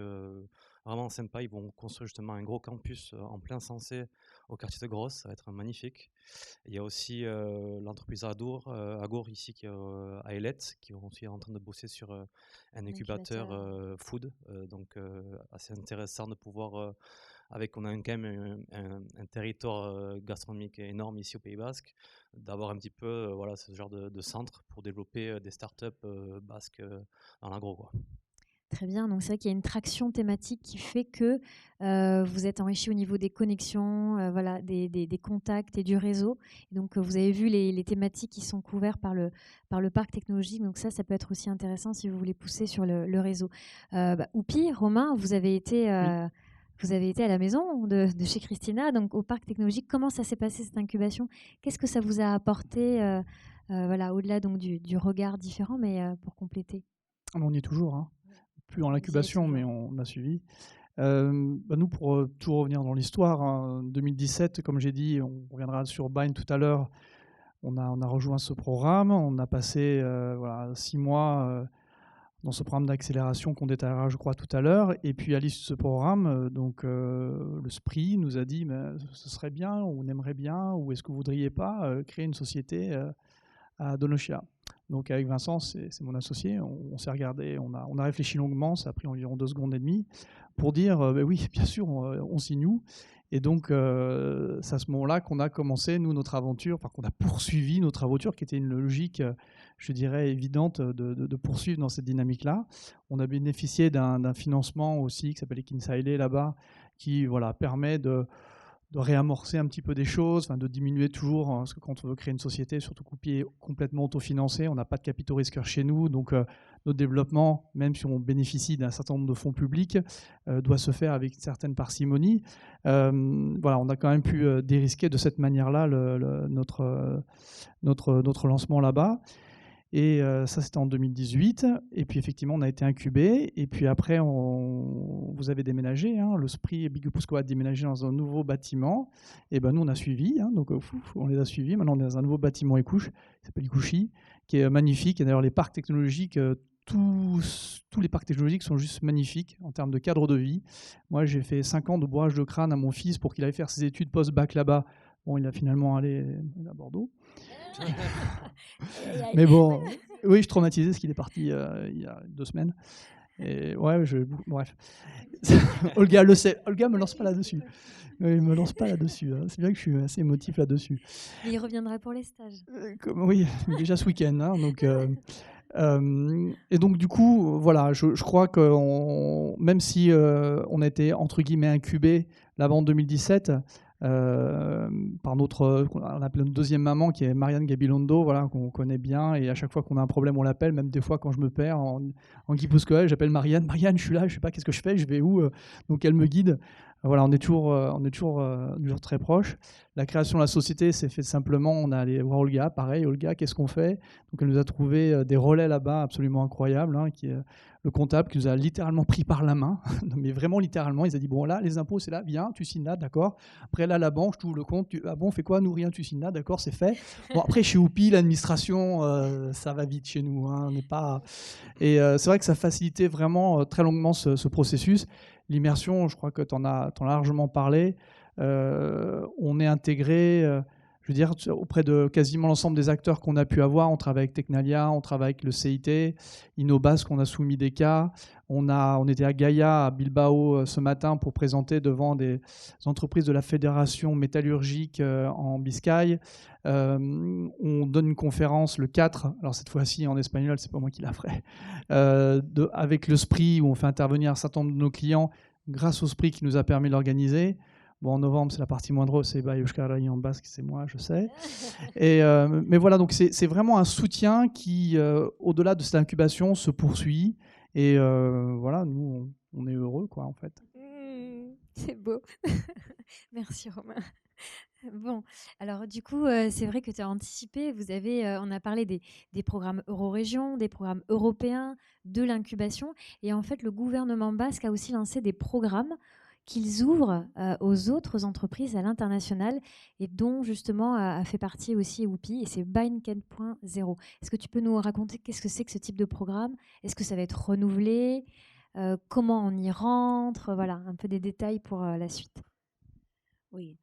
vraiment sympa. Ils vont construire justement un gros campus en plein Sensé au quartier de Grosse. Ça va être magnifique. Il y a aussi l'entreprise Agour ici qui est à Ailette, qui vont aussi en train de bosser sur un incubateur food. Donc assez intéressant de pouvoir... on a quand même un territoire gastronomique énorme ici au Pays Basque, d'avoir un petit peu voilà, ce genre de centre pour développer des startups basques dans l'agro, quoi. Très bien, donc c'est vrai qu'il y a une traction thématique qui fait que vous êtes enrichi au niveau des connexions, voilà, des contacts et du réseau. Et donc vous avez vu les thématiques qui sont couvertes par le parc technologique, donc ça peut être aussi intéressant si vous voulez pousser sur le réseau. Oupi, Romain, vous avez été... Oui. Vous avez été à la maison de chez Christina, donc au parc technologique. Comment ça s'est passé cette incubation? Qu'est-ce que ça vous a apporté, voilà, au-delà donc du regard différent, mais pour compléter? On y est toujours, hein. Plus en incubation, mais on a suivi. Nous, pour tout revenir dans l'histoire, en 2017, comme j'ai dit, on reviendra sur Bind tout à l'heure. On a rejoint ce programme. On a passé 6 mois dans ce programme d'accélération qu'on détaillera, je crois, tout à l'heure. Et puis, à l'issue de ce programme, le SPRI nous a dit ce serait bien, ou on aimerait bien, ou est-ce que vous ne voudriez pas créer une société à Donostia. Donc, avec Vincent, c'est mon associé, on s'est regardé, on a réfléchi longuement, ça a pris environ 2 secondes et demie, pour dire oui, bien sûr, on signe où. Et donc, c'est à ce moment-là qu'on a commencé, nous, notre aventure, enfin, qu'on a poursuivi notre aventure, qui était une logique, je dirais, évidente de poursuivre dans cette dynamique-là. On a bénéficié d'un financement aussi, qui s'appelle Kinsaile là-bas, qui permet de réamorcer un petit peu des choses, de diminuer toujours, parce que quand on veut créer une société, surtout Coupi est complètement autofinancé, on n'a pas de capitaux risqueurs chez nous, donc notre développement, même si on bénéficie d'un certain nombre de fonds publics, doit se faire avec une certaine parcimonie. On a quand même pu dérisquer de cette manière-là notre lancement là-bas. Et ça, c'était en 2018. Et puis, effectivement, on a été incubé. Et puis après, vous avez déménagé. Le SPRI et Big Pusco a déménagé dans un nouveau bâtiment. Et nous, on a suivi. Donc, on les a suivis. Maintenant, on est dans un nouveau bâtiment Écouche, qui s'appelle Ikushi, qui est magnifique. Et d'ailleurs, les parcs technologiques, tous les parcs technologiques sont juste magnifiques en termes de cadre de vie. Moi, j'ai fait 5 ans de bourrage de crâne à mon fils pour qu'il aille faire ses études post-bac là-bas. Bon, il a finalement allé à Bordeaux. Mais bon, oui, je traumatisais parce qu'il est parti il y a 2 semaines. Et bref. Olga le sait. Olga me lance pas là-dessus. Oui, me lance pas là-dessus. Hein. C'est bien que je suis assez émotif là-dessus. Et il reviendra pour les stages. Oui, déjà ce week-end. Hein, et donc du coup, voilà, je crois que même si on a été entre guillemets incubé là-bas en 2017. Par on appelle notre deuxième maman qui est Marianne Gabilondo, qu'on connaît bien, et à chaque fois qu'on a un problème on l'appelle, même des fois quand je me perds en Guipuscoa, j'appelle Marianne, je suis là, je sais pas qu'est-ce que je fais, je vais où, donc elle me guide. On est toujours très proches. La création de la société s'est faite simplement, on est allé voir Olga, pareil, Olga, qu'est-ce qu'on fait? Donc elle nous a trouvé des relais là-bas absolument incroyables, hein, qui est le comptable qui nous a littéralement pris par la main, mais vraiment littéralement, il nous a dit, bon là, les impôts c'est là, viens, tu signes là, d'accord. Après là, la banque, je t'ouvre le compte, ah bon, on fait quoi? Nous rien, tu signes là, d'accord, c'est fait. Bon après chez Oupi, l'administration, ça va vite chez nous, hein, on n'est pas... Et c'est vrai que ça facilitait vraiment très longuement ce processus. L'immersion, je crois que tu en as largement parlé. On est intégré, je veux dire, auprès de quasiment l'ensemble des acteurs qu'on a pu avoir. On travaille avec Tecnalia, on travaille avec le CIT, Innobasque, on a soumis des cas. On était à Gaïa, à Bilbao, ce matin pour présenter devant des entreprises de la Fédération métallurgique en Biscaye. On donne une conférence le 4, alors cette fois-ci en espagnol, c'est pas moi qui la ferai, avec le SPRI, où on fait intervenir un certain nombre de nos clients grâce au SPRI qui nous a permis de l'organiser. Bon, en novembre, c'est la partie moins drôle, c'est Euskara en basque, c'est moi, je sais. Mais voilà, donc c'est vraiment un soutien qui, au-delà de cette incubation, se poursuit. Et voilà, nous, on est heureux, quoi, en fait. C'est beau. Merci, Romain. Bon, alors du coup, c'est vrai que tu as anticipé, on a parlé des programmes Eurorégion, des programmes européens, de l'incubation. Et en fait, le gouvernement basque a aussi lancé des programmes qu'ils ouvrent aux autres entreprises à l'international et dont justement a fait partie aussi Oupi, et c'est Bind4.0. Est-ce que tu peux nous raconter qu'est-ce que c'est que ce type de programme? Est-ce que ça va être renouvelé? Comment on y rentre? Voilà, un peu des détails pour la suite. Oui,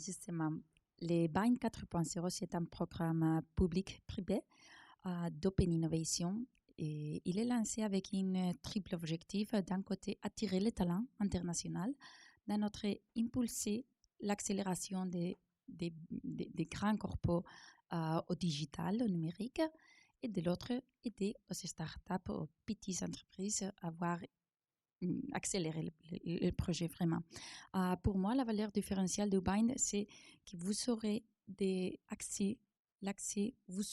justement, les Bind 4.0, c'est un programme public-privé d'Open Innovation. Et il est lancé avec un triple objectif. D'un côté, attirer les talents internationaux. D'un autre, impulser l'accélération des grands corpos au digital, au numérique. Et de l'autre, aider aux startups, aux petites entreprises à accélérer le projet vraiment. Pour moi, la valeur différentielle de Bind, c'est que vous aurez l'accès, vous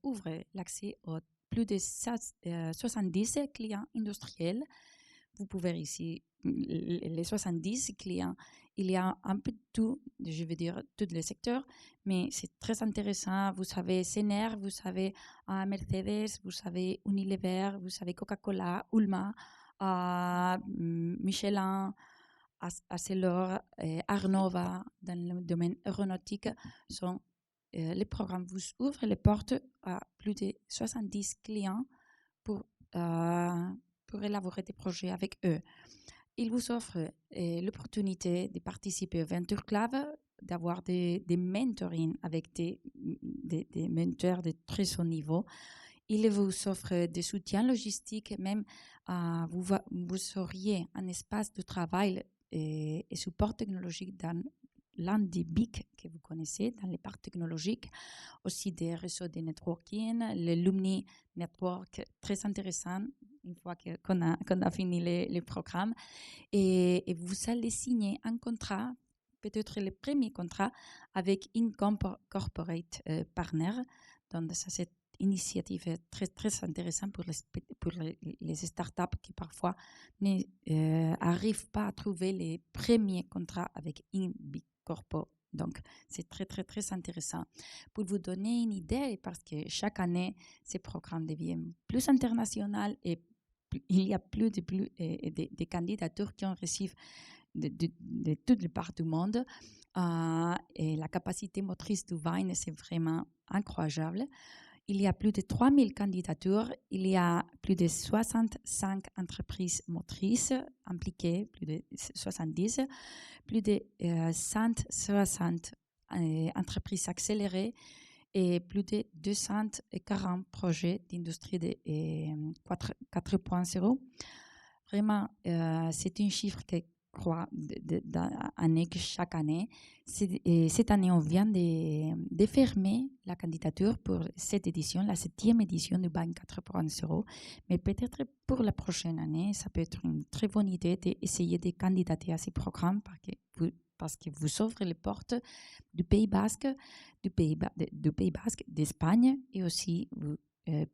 ouvrez l'accès aux plus de 70 clients industriels. Vous pouvez ici, les 70 clients, il y a un peu de tout, je veux dire, tous les secteurs, mais c'est très intéressant. Vous savez CNR, vous savez Mercedes, vous savez Unilever, vous savez Coca-Cola, Ulma, Michelin, Arcelor, Arnova, dans le domaine aéronautique, sont les programmes vous ouvrent les portes à plus de 70 clients pour élaborer des projets avec eux. Ils vous offrent l'opportunité de participer au Venture Club, d'avoir des mentorings avec des mentors de très haut niveau. Ils vous offrent des soutiens logistiques, même vous auriez un espace de travail et support technologique dans l'un des BIC que vous connaissez, dans les parcs technologiques, aussi des réseaux de networking, le Lumni Network, très intéressant, une fois qu'on a fini les programmes. Et vous allez signer un contrat, peut-être le premier contrat, avec une corporate partner. Donc, ça, c'est une initiative très, très intéressante pour les startups qui parfois n'arrivent pas à trouver les premiers contrats avec une big corpo. Donc, c'est très, très, très intéressant. Pour vous donner une idée, parce que chaque année, ces programmes deviennent plus internationaux et il y a plus de candidatures qui ont reçu de toutes les parts du monde. Et la capacité motrice du Vine, c'est vraiment incroyable. Il y a plus de 3000 candidatures, il y a plus de 65 entreprises motrices impliquées, plus de 70, plus de 160 entreprises accélérées et plus de 240 projets d'industrie de 4.0. Vraiment, c'est un chiffre qui croît chaque année. Cette année, on vient de fermer la candidature pour cette édition, la 7e édition du Bind 4.0. Mais peut-être pour la prochaine année, ça peut être une très bonne idée d'essayer de candidater à ces programmes parce que vous ouvrez les portes du Pays Basque, d'Espagne, et aussi vous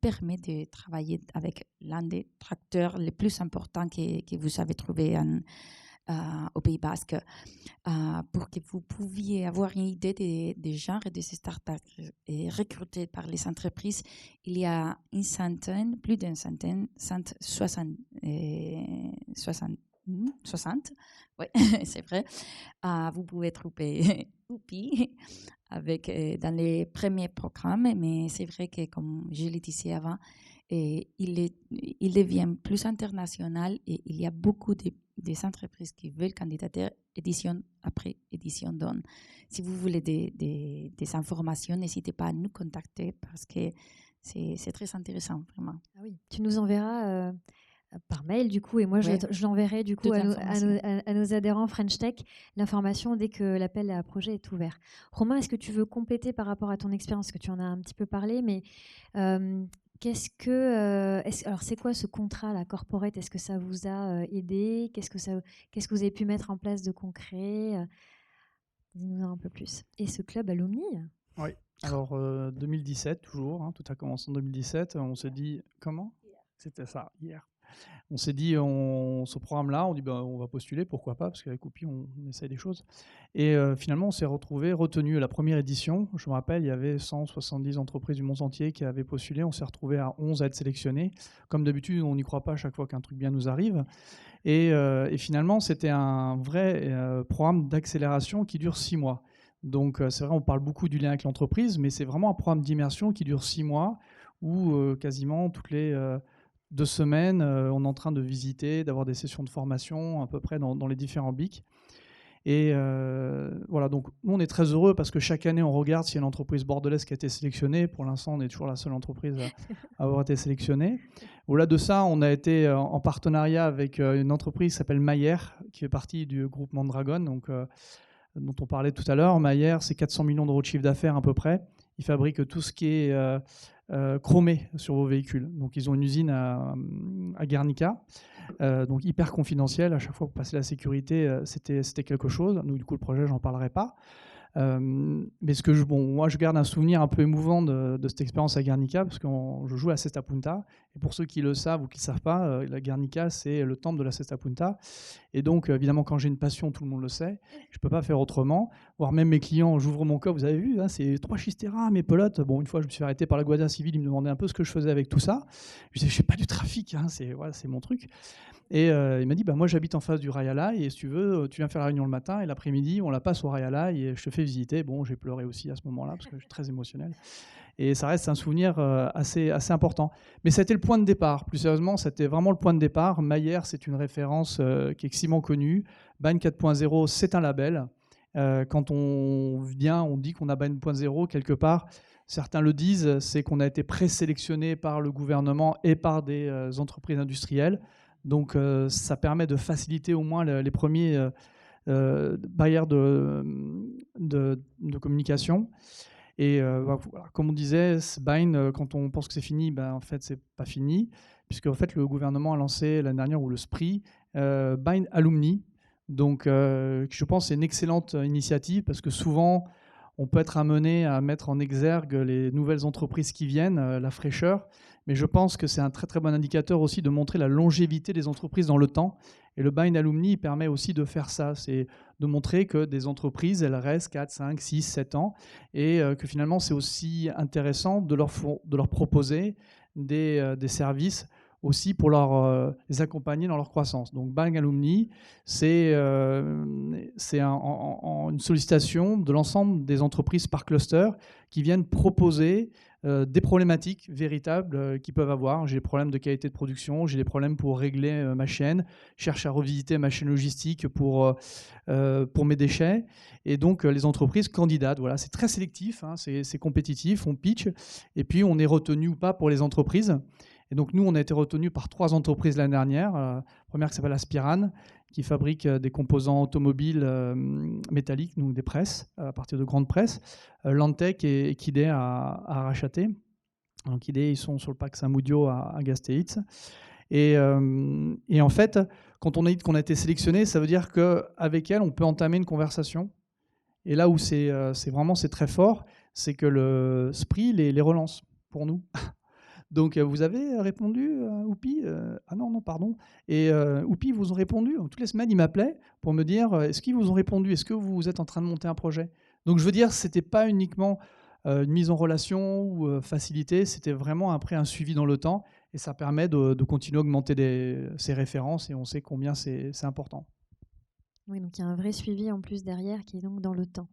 permet de travailler avec l'un des tracteurs les plus importants que vous avez trouvé au Pays Basque. Pour que vous puissiez avoir une idée des genres de ces startups recrutées par les entreprises, il y a une centaine, plus d'une centaine, 60, oui, c'est vrai. Vous pouvez trouver Oupi avec, dans les premiers programmes, mais c'est vrai que, comme je le disais avant, il devient plus international et il y a beaucoup des entreprises qui veulent candidater édition après édition. Donc, si vous voulez des informations, n'hésitez pas à nous contacter parce que c'est très intéressant, vraiment. Ah oui, tu nous enverras par mail du coup, et moi Ouais. je l'enverrai du coup Toute à l'information. nos adhérents French Tech, l'information dès que l'appel à projet est ouvert. Romain, est-ce que tu veux compléter par rapport à ton expérience, que tu en as un petit peu parlé, mais alors c'est quoi ce contrat, la corporate? Est-ce que ça vous a aidé? Qu'est-ce que vous avez pu mettre en place de concret? Dis-nous un peu plus. Et ce club alumni? Oui, alors 2017 toujours, hein, tout a commencé en 2017, on s'est dit, comment? C'était ça, hier. On s'est dit, ce programme-là, on dit on va postuler, pourquoi pas, parce qu'avec Oupi, on essaye des choses. Et finalement, on s'est retenu à la première édition. Je me rappelle, il y avait 170 entreprises du monde entier qui avaient postulé. On s'est retrouvé à 11 à être sélectionnés. Comme d'habitude, on n'y croit pas à chaque fois qu'un truc bien nous arrive. Et finalement, c'était un vrai programme d'accélération qui dure 6 mois. Donc, c'est vrai, on parle beaucoup du lien avec l'entreprise, mais c'est vraiment un programme d'immersion qui dure 6 mois où quasiment toutes les 2 semaines, on est en train de visiter, d'avoir des sessions de formation à peu près dans les différents BIC. Et voilà, donc nous on est très heureux parce que chaque année on regarde s'il y a une entreprise bordelaise qui a été sélectionnée. Pour l'instant, on est toujours la seule entreprise à avoir été sélectionnée. Au-delà de ça, on a été en partenariat avec une entreprise qui s'appelle Mayer, qui fait partie du groupe Mondragon, donc, dont on parlait tout à l'heure. Mayer, c'est 400 millions d'euros de chiffre d'affaires à peu près. Ils fabriquent tout ce qui est chromé sur vos véhicules. Donc ils ont une usine à Guernica, donc hyper confidentielle. À chaque fois pour passer la sécurité, c'était quelque chose. Nous, du coup, le projet, j'en parlerai pas. Mais moi, je garde un souvenir un peu émouvant de cette expérience à Guernica, parce que je joue à Cesta Punta. Et pour ceux qui le savent ou qui ne le savent pas, la Guernica, c'est le temple de la Cesta Punta. Et donc, évidemment, quand j'ai une passion, tout le monde le sait, je ne peux pas faire autrement. Voire même mes clients, j'ouvre mon coffre, vous avez vu, hein, c'est 3 Chistera, mes pelotes. Bon, une fois, je me suis arrêté par la Guardia Civile, ils me demandaient un peu ce que je faisais avec tout ça. Je disais, je ne fais pas du trafic, hein, c'est mon truc. Et il m'a dit, moi j'habite en face du Rayala et si tu veux, tu viens faire la réunion le matin et l'après-midi, on la passe au Rayala et je te fais visiter. Bon, j'ai pleuré aussi à ce moment-là parce que je suis très émotionnel. Et ça reste un souvenir assez important. Mais c'était le point de départ. Plus sérieusement, c'était vraiment le point de départ. Mayer, c'est une référence qui est extrêmement connue. BAN 4.0, c'est un label. Quand on vient, on dit qu'on a BAN 4.0 quelque part. Certains le disent, c'est qu'on a été présélectionné par le gouvernement et par des entreprises industrielles. Donc, ça permet de faciliter au moins les premiers barrières de communication. Et voilà, comme on disait, BIND, quand on pense que c'est fini, en fait, c'est pas fini, puisque en fait, le gouvernement a lancé l'année dernière, ou le SPRI, BIND Alumni. Donc, je pense que c'est une excellente initiative, parce que souvent, on peut être amené à mettre en exergue les nouvelles entreprises qui viennent, la fraîcheur. Mais je pense que c'est un très très bon indicateur aussi de montrer la longévité des entreprises dans le temps. Et le BIND Alumni permet aussi de faire ça. C'est de montrer que des entreprises, elles restent 4, 5, 6, 7 ans. Et que finalement, c'est aussi intéressant de leur proposer des services aussi pour les accompagner dans leur croissance. Donc BIND Alumni, c'est une sollicitation de l'ensemble des entreprises par cluster qui viennent proposer des problématiques véritables qu'ils peuvent avoir. J'ai des problèmes de qualité de production, j'ai des problèmes pour régler ma chaîne, je cherche à revisiter ma chaîne logistique pour mes déchets. Et donc, les entreprises candidatent. Voilà, c'est très sélectif, hein, c'est compétitif, on pitch, et puis on est retenu ou pas pour les entreprises. Et donc, nous, on a été retenus par 3 entreprises l'année dernière. La première qui s'appelle Aspiran, qui fabrique des composants automobiles métalliques, donc des presses, à partir de grandes presses. Lantec et Equidé à Arrachaté. Donc, Equidé, ils sont sur le parc Saint-Moudio à Gasteiz. Et en fait, quand on a dit qu'on a été sélectionné, ça veut dire qu'avec elle, on peut entamer une conversation. Et là où c'est très fort, c'est que le SPRI les relance pour nous. Donc, vous avez répondu, Oupi Ah non, pardon. Et Oupi vous ont répondu. Toutes les semaines, ils m'appelaient pour me dire est-ce qu'ils vous ont répondu? Est-ce que vous êtes en train de monter un projet? Donc, je veux dire, ce n'était pas uniquement une mise en relation ou facilité, c'était vraiment après un suivi dans le temps. Et ça permet de continuer à augmenter ces références et on sait combien c'est important. Oui, donc il y a un vrai suivi en plus derrière qui est donc dans le temps.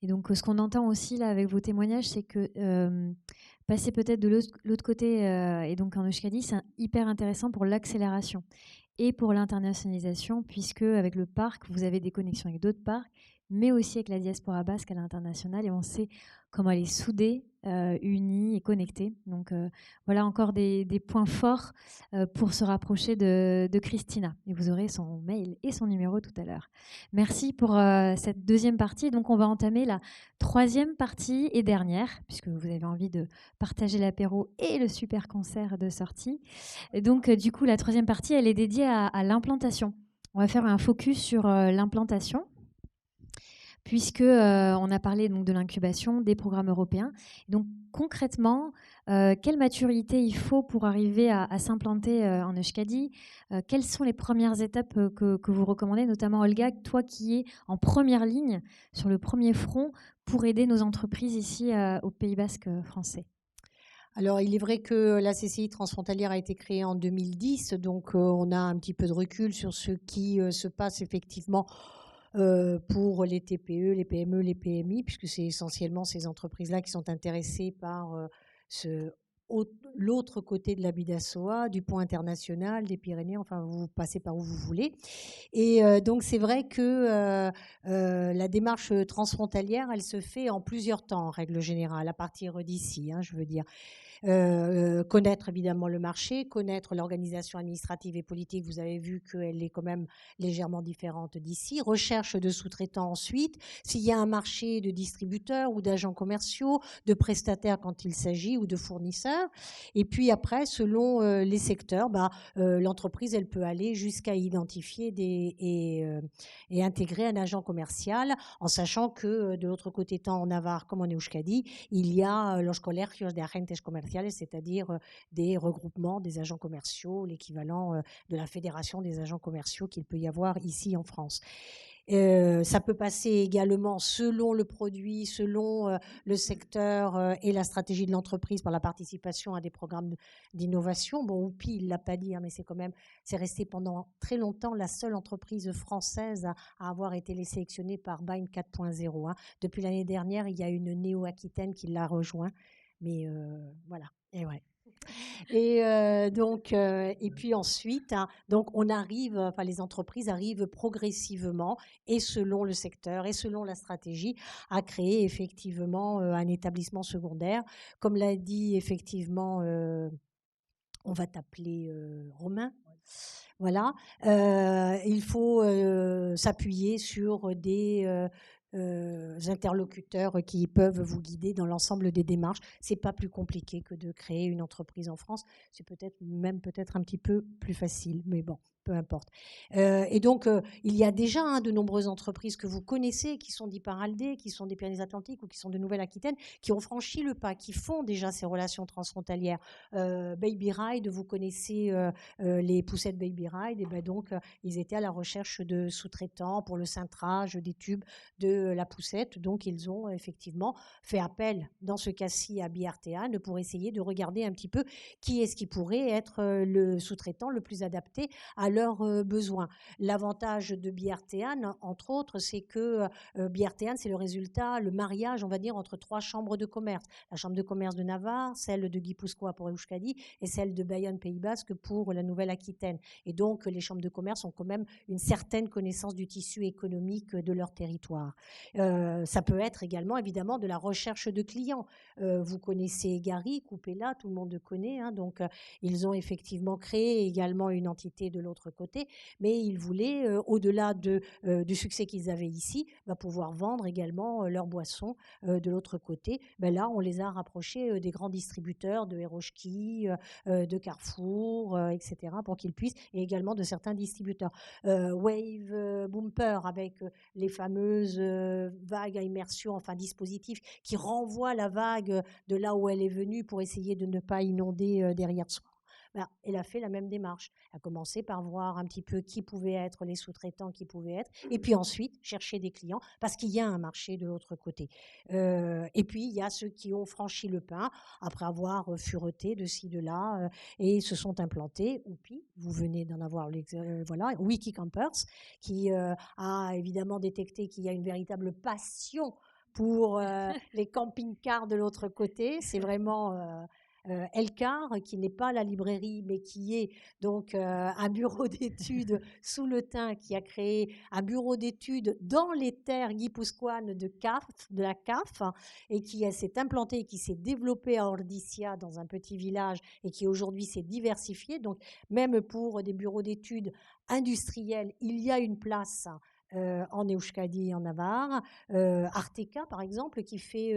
Et donc ce qu'on entend aussi là avec vos témoignages, c'est que passer peut-être de l'autre côté et donc en Euskadi, c'est hyper intéressant pour l'accélération et pour l'internationalisation, puisque avec le parc, vous avez des connexions avec d'autres parcs, mais aussi avec la diaspora basque à l'international, et on sait comment elle est soudée, unie et connectée. Donc voilà encore des points forts pour se rapprocher de Christina. Et vous aurez son mail et son numéro tout à l'heure. Merci pour cette deuxième partie. Donc on va entamer la troisième partie et dernière, puisque vous avez envie de partager l'apéro et le super concert de sortie. Et donc du coup, la troisième partie, elle est dédiée à l'implantation. On va faire un focus sur l'implantation, puisque on a parlé donc de l'incubation, des programmes européens. Donc concrètement, quelle maturité il faut pour arriver à s'implanter en Euskadi? Quelles sont les premières étapes que vous recommandez, notamment Olga, toi qui es en première ligne, sur le premier front, pour aider nos entreprises ici au Pays Basque français? Alors, il est vrai que la CCI transfrontalière a été créée en 2010, donc on a un petit peu de recul sur ce qui se passe effectivement pour les TPE, les PME, les PMI, puisque c'est essentiellement ces entreprises-là qui sont intéressées par l'autre côté de la Bidassoa, du pont international, des Pyrénées, enfin vous passez par où vous voulez. Et donc c'est vrai que la démarche transfrontalière, elle se fait en plusieurs temps en règle générale, à partir d'ici, je veux dire. Connaître évidemment le marché, connaître l'organisation administrative et politique, vous avez vu qu'elle est quand même légèrement différente d'ici. Recherche de sous-traitants ensuite, s'il y a un marché de distributeurs ou d'agents commerciaux, de prestataires quand il s'agit ou de fournisseurs. Et puis après, selon les secteurs, l'entreprise, elle peut aller jusqu'à identifier et intégrer un agent commercial, en sachant que de l'autre côté, tant en Navarre comme en Euskadi, il y a los colegios de agentes comerciales, c'est-à-dire des regroupements des agents commerciaux, l'équivalent de la fédération des agents commerciaux qu'il peut y avoir ici en France. Ça peut passer également selon le produit, selon le secteur et la stratégie de l'entreprise par la participation à des programmes d'innovation. Bon, Oupi, il l'a pas dit, mais c'est resté pendant très longtemps la seule entreprise française à avoir été sélectionnée par BIND 4.0. Depuis l'année dernière, il y a une Néo-Aquitaine qui l'a rejoint. Mais voilà, et ouais. Et donc, et puis ensuite, donc on arrive, les entreprises arrivent progressivement et selon le secteur et selon la stratégie à créer effectivement un établissement secondaire. Comme l'a dit effectivement, on va t'appeler Romain. Voilà, il faut s'appuyer sur des interlocuteurs qui peuvent vous guider dans l'ensemble des démarches. C'est pas plus compliqué que de créer une entreprise en France. C'est peut-être un petit peu plus facile, mais bon, peu importe. Et donc, il y a déjà de nombreuses entreprises que vous connaissez, qui sont d'Iparaldé, qui sont des Pyrénées-Atlantiques ou qui sont de Nouvelle-Aquitaine, qui ont franchi le pas, qui font déjà ces relations transfrontalières. Baby Ride, vous connaissez les poussettes Baby Ride, et ben donc ils étaient à la recherche de sous-traitants pour le cintrage des tubes de la poussette. Donc, ils ont effectivement fait appel, dans ce cas-ci, à Biartean pour essayer de regarder un petit peu qui est-ce qui pourrait être le sous-traitant le plus adapté à leurs besoins. L'avantage de Biartean, entre autres, c'est que Biartean, c'est le résultat, le mariage, on va dire, entre 3 chambres de commerce. La chambre de commerce de Navarre, celle de Guipuscoa pour Euskadi et celle de Bayonne Pays Basque pour la Nouvelle-Aquitaine. Et donc, les chambres de commerce ont quand même une certaine connaissance du tissu économique de leur territoire. Ça peut être également, évidemment, de la recherche de clients. Vous connaissez Gary, Coupella, tout le monde le connaît. Donc, ils ont effectivement créé également une entité de l'autre l'autre côté, mais ils voulaient, au-delà du succès qu'ils avaient ici, pouvoir vendre également leurs boissons de l'autre côté. Là, on les a rapprochés des grands distributeurs, de Eroshki, de Carrefour, etc., pour qu'ils puissent, et également de certains distributeurs. Wave Bumper, avec les fameuses vagues à immersion, enfin dispositifs qui renvoient la vague de là où elle est venue pour essayer de ne pas inonder derrière soi. Elle a fait la même démarche. Elle a commencé par voir un petit peu qui pouvaient être les sous-traitants, qui pouvaient être, et puis ensuite chercher des clients, parce qu'il y a un marché de l'autre côté. Et puis, il y a ceux qui ont franchi le pas, après avoir fureté de ci, de là, et se sont implantés. Ou puis, vous venez d'en avoir, voilà, Wiki Campers, qui a évidemment détecté qu'il y a une véritable passion pour les camping-cars de l'autre côté. C'est vraiment Elcar, qui n'est pas la librairie, mais qui est donc un bureau d'études sous le Thym, qui a créé un bureau d'études dans les terres guipuscoanes de la CAF, et qui s'est implanté, qui s'est développé à Ordizia, dans un petit village, et qui aujourd'hui s'est diversifié. Donc, même pour des bureaux d'études industriels, il y a une place en Euskadi et en Navarre. Arteca, par exemple, qui fait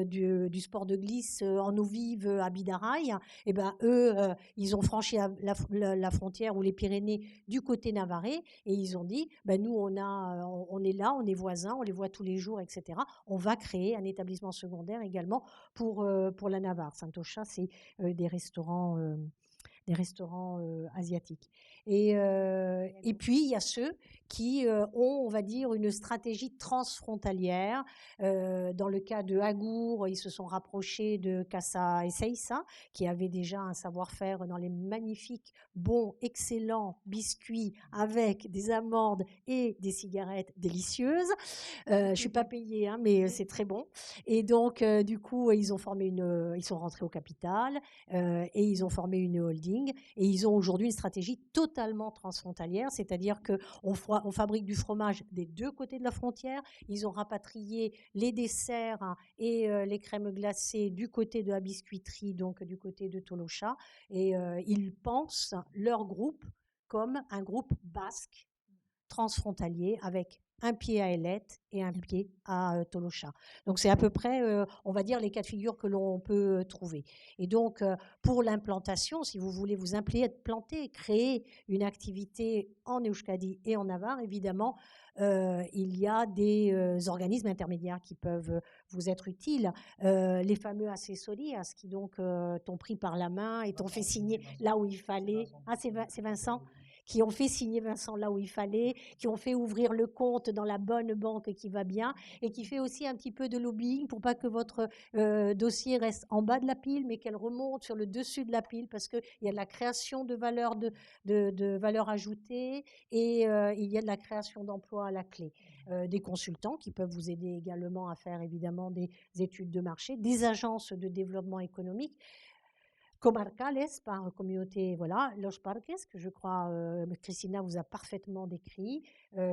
du sport de glisse en eau vive à Bidaraï, et eux, ils ont franchi la frontière ou les Pyrénées du côté navarrais, et ils ont dit, nous, on est là, on est voisins, on les voit tous les jours, etc. On va créer un établissement secondaire également pour la Navarre. Santocha, c'est des restaurants asiatiques. Et puis, il y a ceux qui ont, on va dire, une stratégie transfrontalière. Dans le cas de Agour, ils se sont rapprochés de Casa Ezeiza, qui avait déjà un savoir-faire dans les magnifiques, bons, excellents biscuits avec des amandes et des cigarettes délicieuses. Je ne suis pas payée, mais c'est très bon. Et donc, du coup, ils sont rentrés au capital et ils ont formé une holding. Et ils ont aujourd'hui une stratégie totalement transfrontalière, c'est-à-dire qu'on fabrique du fromage des deux côtés de la frontière. Ils ont rapatrié les desserts et les crèmes glacées du côté de la biscuiterie, donc du côté de Tolosa. Et ils pensent leur groupe comme un groupe basque transfrontalier avec un pied à Elette et un pied à Tolosa. Donc, c'est à peu près, on va dire, les cas de figure que l'on peut trouver. Et donc, pour l'implantation, si vous voulez vous implanter, créer une activité en Euskadi et en Navarre, évidemment, il y a des organismes intermédiaires qui peuvent vous être utiles. Les fameux accessorias qui donc t'ont pris par la main et t'ont fait signer là où il fallait. Ah, c'est Vincent qui ont fait signer Vincent là où il fallait, qui ont fait ouvrir le compte dans la bonne banque qui va bien, et qui fait aussi un petit peu de lobbying pour pas que votre dossier reste en bas de la pile, mais qu'elle remonte sur le dessus de la pile, parce qu'il y a de la création de valeur, de valeur ajoutée, et il y a de la création d'emplois à la clé. Des consultants qui peuvent vous aider également à faire évidemment des études de marché, des agences de développement économique, comarcales par communauté, voilà, Los Parques, que je crois Christina vous a parfaitement décrit,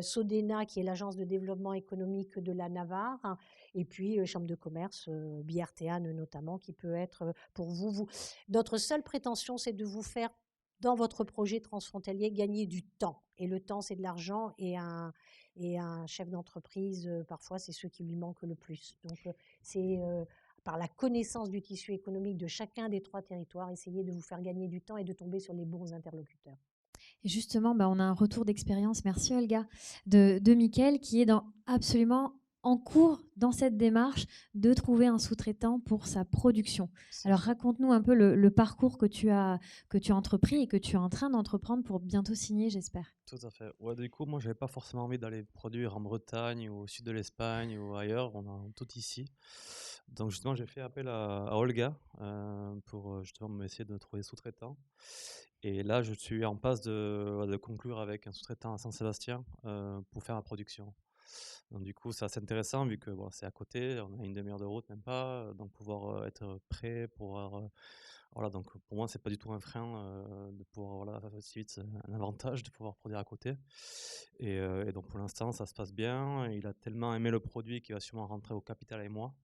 Sodena, qui est l'agence de développement économique de la Navarre, et puis Chambre de commerce, Biartéane notamment, qui peut être pour vous. Notre seule prétention, c'est de vous faire, dans votre projet transfrontalier, gagner du temps. Et le temps, c'est de l'argent, et un chef d'entreprise, parfois, c'est ce qui lui manque le plus. Donc, c'est par la connaissance du tissu économique de chacun des 3 territoires, essayer de vous faire gagner du temps et de tomber sur les bons interlocuteurs. Et justement, on a un retour d'expérience, merci Olga, de Mickaël, qui est absolument en cours dans cette démarche de trouver un sous-traitant pour sa production. Alors raconte-nous un peu le parcours que tu as entrepris et que tu es en train d'entreprendre pour bientôt signer, j'espère. Tout à fait. Ouais, du coup, moi, j'avais pas forcément envie d'aller produire en Bretagne ou au sud de l'Espagne ou ailleurs. On a tout ici. Donc justement, j'ai fait appel à Olga pour justement essayer de trouver sous-traitant. Et là, je suis en passe de conclure avec un sous-traitant à Saint-Sébastien pour faire ma production. Donc du coup, c'est assez intéressant vu que c'est à côté, on a une demi-heure de route, même pas, donc pouvoir être prêt, voilà, donc pour moi, c'est pas du tout un frein de pouvoir, si vite, c'est un avantage de pouvoir produire à côté. Et donc pour l'instant, ça se passe bien. Il a tellement aimé le produit qu'il va sûrement rentrer au capital avec moi.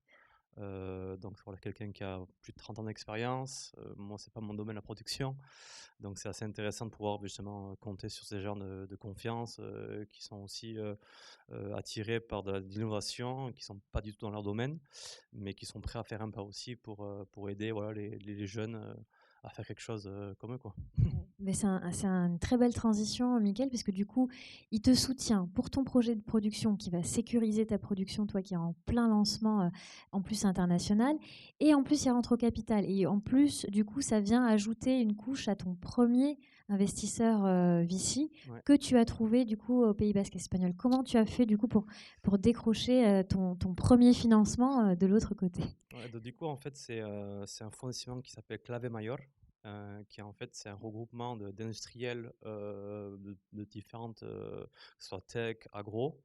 Donc voilà, quelqu'un qui a plus de 30 ans d'expérience. Moi, c'est pas mon domaine, la production. Donc c'est assez intéressant de pouvoir justement compter sur ces gens de confiance qui sont aussi attirés par de l'innovation, qui sont pas du tout dans leur domaine, mais qui sont prêts à faire un pas aussi pour aider voilà, les jeunes à faire quelque chose comme eux, quoi. Mais c'est une très belle transition, Mickaël, parce que du coup, il te soutient pour ton projet de production qui va sécuriser ta production, toi qui es en plein lancement, en plus international, et en plus il rentre au capital. Et en plus, du coup, ça vient ajouter une couche à ton premier investisseur VC Ouais. que tu as trouvé du coup au Pays Basque espagnol. Comment tu as fait du coup pour décrocher ton premier financement de l'autre côté? Ouais, donc, du coup, en fait, c'est un fonds d'investissement qui s'appelle Clave Mayor, qui en fait, c'est un regroupement d'industriels de différentes, que ce soit tech, agro,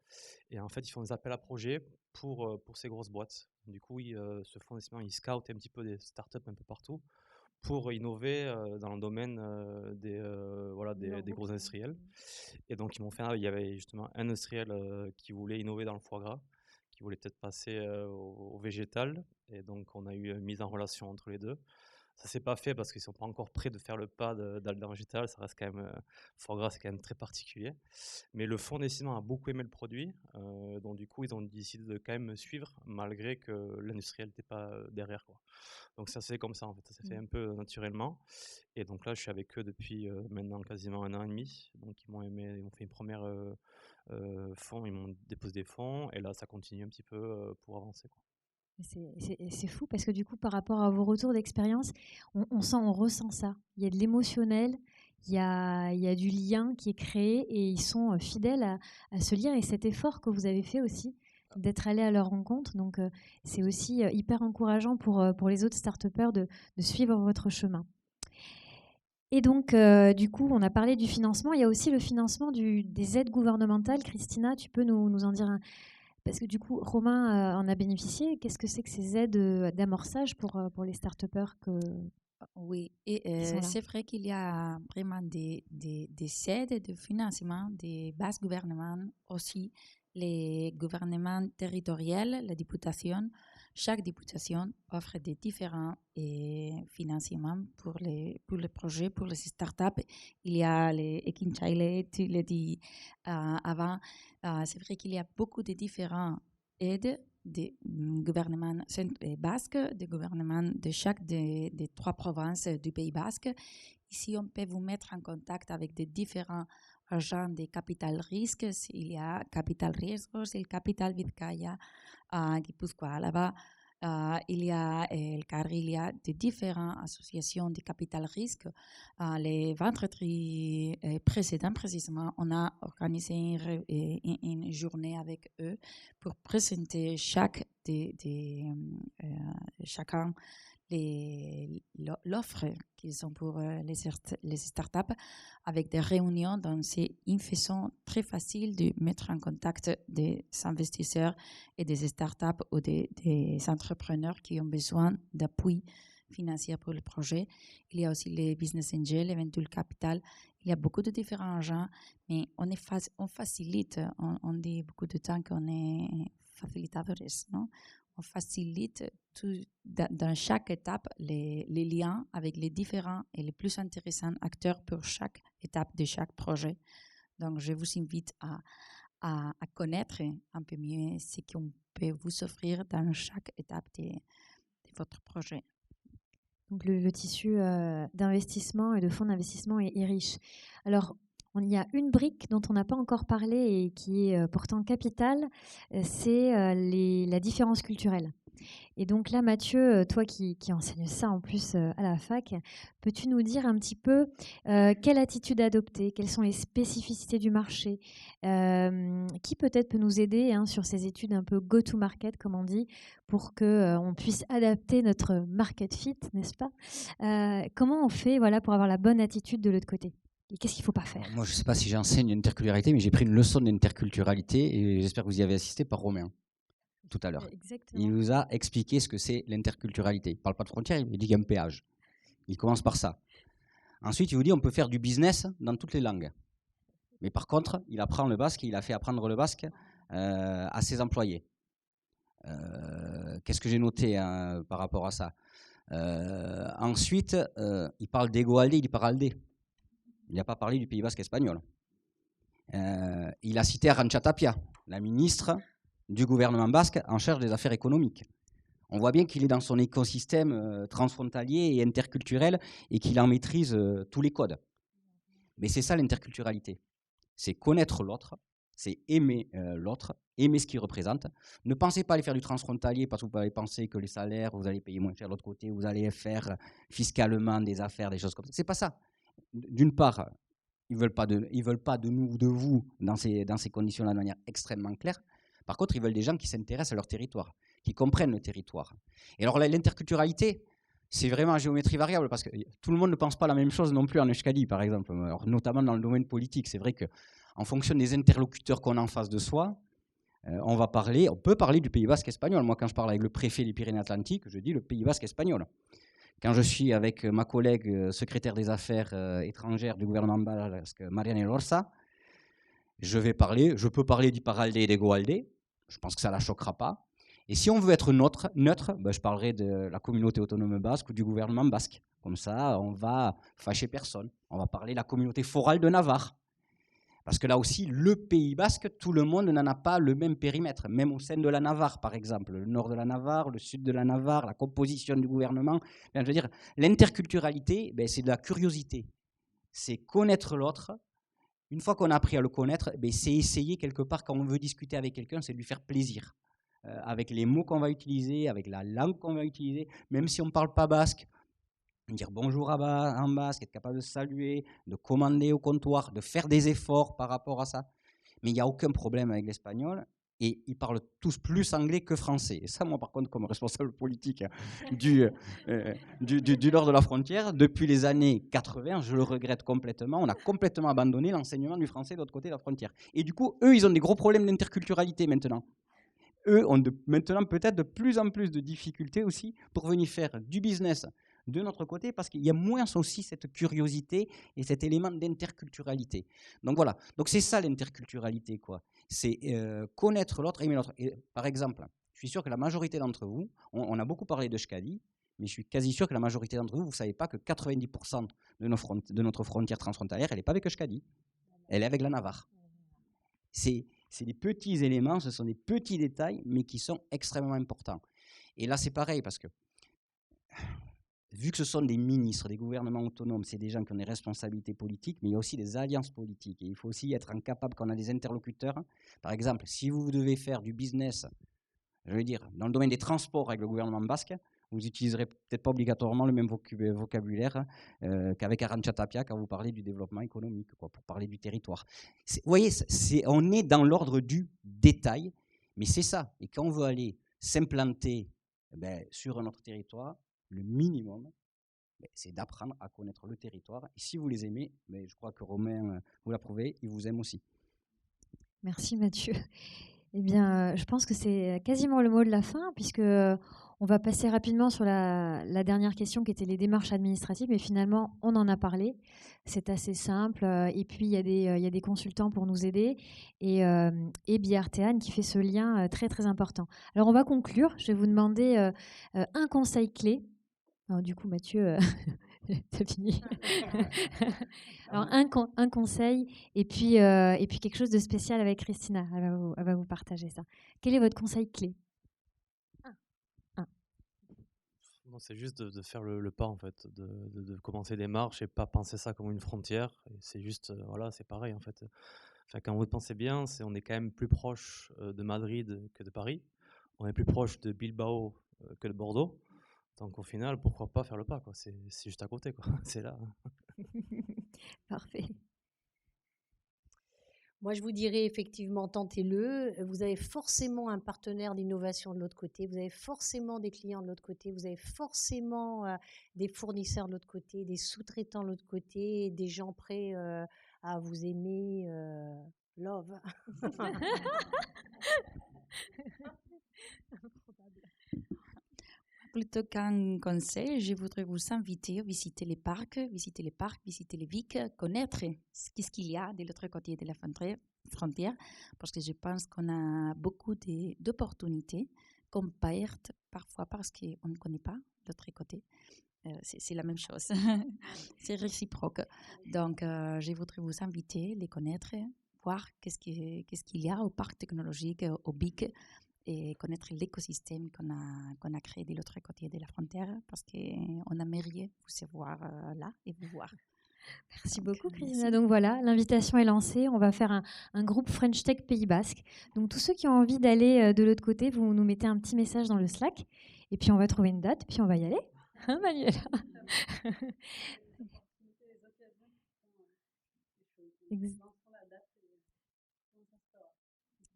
et en fait, ils font des appels à projets pour ces grosses boîtes. Du coup, ce fonds d'investissement, il scoute un petit peu des startups un peu partout pour innover dans le domaine voilà, des gros industriels. Et donc, ils m'ont fait, il y avait justement un industriel qui voulait innover dans le foie gras, qui voulait peut-être passer au végétal. Et donc, on a eu une mise en relation entre les deux. Ça s'est pas fait parce qu'ils sont pas encore prêts de faire le pas d'aller dans le végétal. Ça reste quand même, foie gras, c'est quand même très particulier. Mais le fonds d'investissement a beaucoup aimé le produit. Donc, du coup, ils ont décidé de quand même me suivre malgré que l'industriel n'était pas derrière, quoi. Donc, ça c'est comme ça, en fait. Ça s'est fait un peu naturellement. Et donc là, je suis avec eux depuis maintenant quasiment 1 an et demi. Donc, ils m'ont aimé, ils m'ont fait une première fonds, ils m'ont déposé des fonds. Et là, ça continue un petit peu pour avancer, quoi. C'est fou parce que du coup, par rapport à vos retours d'expérience, on ressent ça. Il y a de l'émotionnel, il y a du lien qui est créé et ils sont fidèles à ce lien et cet effort que vous avez fait aussi d'être allé à leur rencontre. Donc, c'est aussi hyper encourageant pour les autres start-upers de suivre votre chemin. Et donc, du coup, on a parlé du financement. Il y a aussi le financement des aides gouvernementales. Christina, tu peux nous en dire un. Parce que du coup, Romain en a bénéficié. Qu'est-ce que c'est que ces aides d'amorçage pour les start-upers Oui, et qui sont là? c'est vrai qu'il y a vraiment des aides de financement des bases gouvernements, aussi les gouvernements territoriaux, la députation. Chaque députation offre des différents financements pour les projets, pour les startups. Il y a les Ekinchile, tu l'as dit avant. C'est vrai qu'il y a beaucoup de différentes aides des gouvernements basques, des gouvernements de chaque des 3 provinces du Pays basque. Ici, on peut vous mettre en contact avec des différents agents de capital risque. Il y a Capital Riesgos et le Capital Vizcaya Guipúzcoa. Là-bas, il y a el CARRI, il y a de différentes associations de capital risque. Les vendredis précédents, précisément, on a organisé une journée avec eux pour présenter chacun l'offre qu'ils ont pour les startups avec des réunions. Donc, c'est une façon très facile de mettre en contact des investisseurs et des startups ou des entrepreneurs qui ont besoin d'appui financier pour le projet. Il y a aussi les business angels, les venture capital. Il y a beaucoup de différents gens, mais on facilite. On dit beaucoup de temps qu'on est facilitadores, non? On facilite dans chaque étape les liens avec les différents et les plus intéressants acteurs pour chaque étape de chaque projet. Donc, je vous invite à connaître un peu mieux ce qu'on peut vous offrir dans chaque étape de votre projet. Donc, le tissu d'investissement et de fonds d'investissement est riche. Alors, il y a une brique dont on n'a pas encore parlé et qui est pourtant capitale, c'est la différence culturelle. Et donc là, Mathieu, toi qui enseignes ça en plus à la fac, peux-tu nous dire un petit peu quelle attitude adopter, quelles sont les spécificités du marché, qui peut-être peut nous aider sur ces études un peu go-to-market, comme on dit, pour qu'on puisse adapter notre market fit, n'est-ce pas? Comment on fait pour avoir la bonne attitude de l'autre côté? Et qu'est-ce qu'il ne faut pas faire? Moi, je ne sais pas si j'enseigne l'interculturalité, mais j'ai pris une leçon d'interculturalité et j'espère que vous y avez assisté par Romain tout à l'heure. Exactement. Il nous a expliqué ce que c'est l'interculturalité. Il ne parle pas de frontières, il dit qu'il y a un péage. Il commence par ça. Ensuite, il vous dit on peut faire du business dans toutes les langues. Mais par contre, il apprend le basque et il a fait apprendre le basque à ses employés. Qu'est-ce que j'ai noté par rapport à ça? Ensuite, il parle d'Egoalde, il dit Paralde. Il n'a pas parlé du Pays Basque espagnol. Il a cité Arantxa Tapia, la ministre du gouvernement basque en charge des affaires économiques. On voit bien qu'il est dans son écosystème transfrontalier et interculturel et qu'il en maîtrise tous les codes. Mais c'est ça l'interculturalité. C'est connaître l'autre, c'est aimer l'autre, aimer ce qu'il représente. Ne pensez pas aller faire du transfrontalier parce que vous allez penser que les salaires, vous allez payer moins cher de l'autre côté, vous allez faire fiscalement des affaires, des choses comme ça. C'est pas ça. D'une part, ils veulent pas de nous ou de vous dans ces conditions-là de manière extrêmement claire. Par contre, ils veulent des gens qui s'intéressent à leur territoire, qui comprennent le territoire. Et alors l'interculturalité, c'est vraiment à géométrie variable parce que tout le monde ne pense pas la même chose non plus en Euskadi, par exemple. Alors, notamment dans le domaine politique, c'est vrai qu'en fonction des interlocuteurs qu'on a en face de soi, on peut parler du Pays Basque espagnol. Moi, quand je parle avec le préfet des Pyrénées-Atlantiques, je dis le Pays Basque espagnol. Quand je suis avec ma collègue secrétaire des affaires étrangères du gouvernement basque, Mariane Elorza, je peux parler d'Iparralde et d'Egoalde. Je pense que ça ne la choquera pas. Et si on veut être neutre, je parlerai de la communauté autonome basque ou du gouvernement basque. Comme ça, on va fâcher personne. On va parler de la communauté forale de Navarre. Parce que là aussi, le Pays basque, tout le monde n'en a pas le même périmètre. Même au sein de la Navarre, par exemple. Le nord de la Navarre, le sud de la Navarre, la composition du gouvernement. Je veux dire, l'interculturalité, c'est de la curiosité. C'est connaître l'autre. Une fois qu'on a appris à le connaître, c'est essayer quelque part, quand on veut discuter avec quelqu'un, c'est lui faire plaisir. Avec les mots qu'on va utiliser, avec la langue qu'on va utiliser, même si on ne parle pas basque, dire bonjour en basque, être capable de saluer, de commander au comptoir, de faire des efforts par rapport à ça. Mais il n'y a aucun problème avec l'espagnol. Et ils parlent tous plus anglais que français. Et ça, moi, par contre, comme responsable politique du nord de la frontière, depuis les années 80, je le regrette complètement. On a complètement abandonné l'enseignement du français de l'autre côté de la frontière. Et du coup, eux, ils ont des gros problèmes d'interculturalité maintenant. Eux ont maintenant peut-être de plus en plus de difficultés aussi pour venir faire du business de notre côté, parce qu'il y a moins aussi cette curiosité et cet élément d'interculturalité. Donc voilà, donc c'est ça l'interculturalité, quoi. C'est connaître l'autre, aimer l'autre. Et, par exemple, je suis sûr que la majorité d'entre vous, on a beaucoup parlé de Euskadi, mais je suis quasi sûr que la majorité d'entre vous, vous ne savez pas que 90% de notre frontière transfrontalière, elle n'est pas avec Euskadi, elle est avec la Navarre. C'est des petits éléments, ce sont des petits détails, mais qui sont extrêmement importants. Et là, c'est pareil, parce que vu que ce sont des ministres, des gouvernements autonomes, c'est des gens qui ont des responsabilités politiques, mais il y a aussi des alliances politiques. Et il faut aussi être capable, quand on a des interlocuteurs, par exemple, si vous devez faire du business, je veux dire, dans le domaine des transports avec le gouvernement basque, vous n'utiliserez peut-être pas obligatoirement le même vocabulaire qu'avec Arantxa Tapia quand vous parlez du développement économique, quoi, pour parler du territoire. Vous voyez, on est dans l'ordre du détail, mais c'est ça. Et quand on veut aller s'implanter sur notre territoire, le minimum, c'est d'apprendre à connaître le territoire. Et si vous les aimez, je crois que Romain vous l'a prouvé, il vous aime aussi. Merci Mathieu. Eh bien, je pense que c'est quasiment le mot de la fin, puisque on va passer rapidement sur la dernière question qui était les démarches administratives, mais finalement, on en a parlé. C'est assez simple. Et puis, il y a des consultants pour nous aider et Biartean qui fait ce lien très, très important. Alors, on va conclure. Je vais vous demander un conseil clé. Alors, du coup, Mathieu, t'as fini. Alors, un conseil et puis quelque chose de spécial avec Christina. Elle va vous partager ça. Quel est votre conseil clé? Non, c'est juste de faire le pas, en fait, de commencer des marches et pas penser ça comme une frontière. Et c'est juste, voilà, c'est pareil, en fait. Enfin, quand vous pensez bien, on est quand même plus proche de Madrid que de Paris. On est plus proche de Bilbao que de Bordeaux. Donc au final, pourquoi pas faire le pas, quoi. C'est juste à côté, quoi. C'est là. Parfait. Moi, je vous dirais effectivement, tentez-le. Vous avez forcément un partenaire d'innovation de l'autre côté, vous avez forcément des clients de l'autre côté, vous avez forcément des fournisseurs de l'autre côté, des sous-traitants de l'autre côté, des gens prêts à vous aimer. Love. Plutôt qu'un conseil, je voudrais vous inviter à visiter les parcs, visiter les vics, connaître ce qu'il y a de l'autre côté de la frontière, parce que je pense qu'on a beaucoup d'opportunités qu'on perd parfois parce qu'on ne connaît pas l'autre côté. C'est la même chose. C'est réciproque. Donc, je voudrais vous inviter, les connaître, voir qu'est-ce qu'il y a au parc technologique, au BIC, et connaître l'écosystème qu'on a créé de l'autre côté de la frontière, parce qu'on aimerait vous voir là et vous voir. Merci beaucoup, Christina. Donc voilà, l'invitation est lancée. On va faire un groupe French Tech Pays Basque. Donc tous ceux qui ont envie d'aller de l'autre côté, vous nous mettez un petit message dans le Slack, et puis on va trouver une date, puis on va y aller. Hein, Manuela?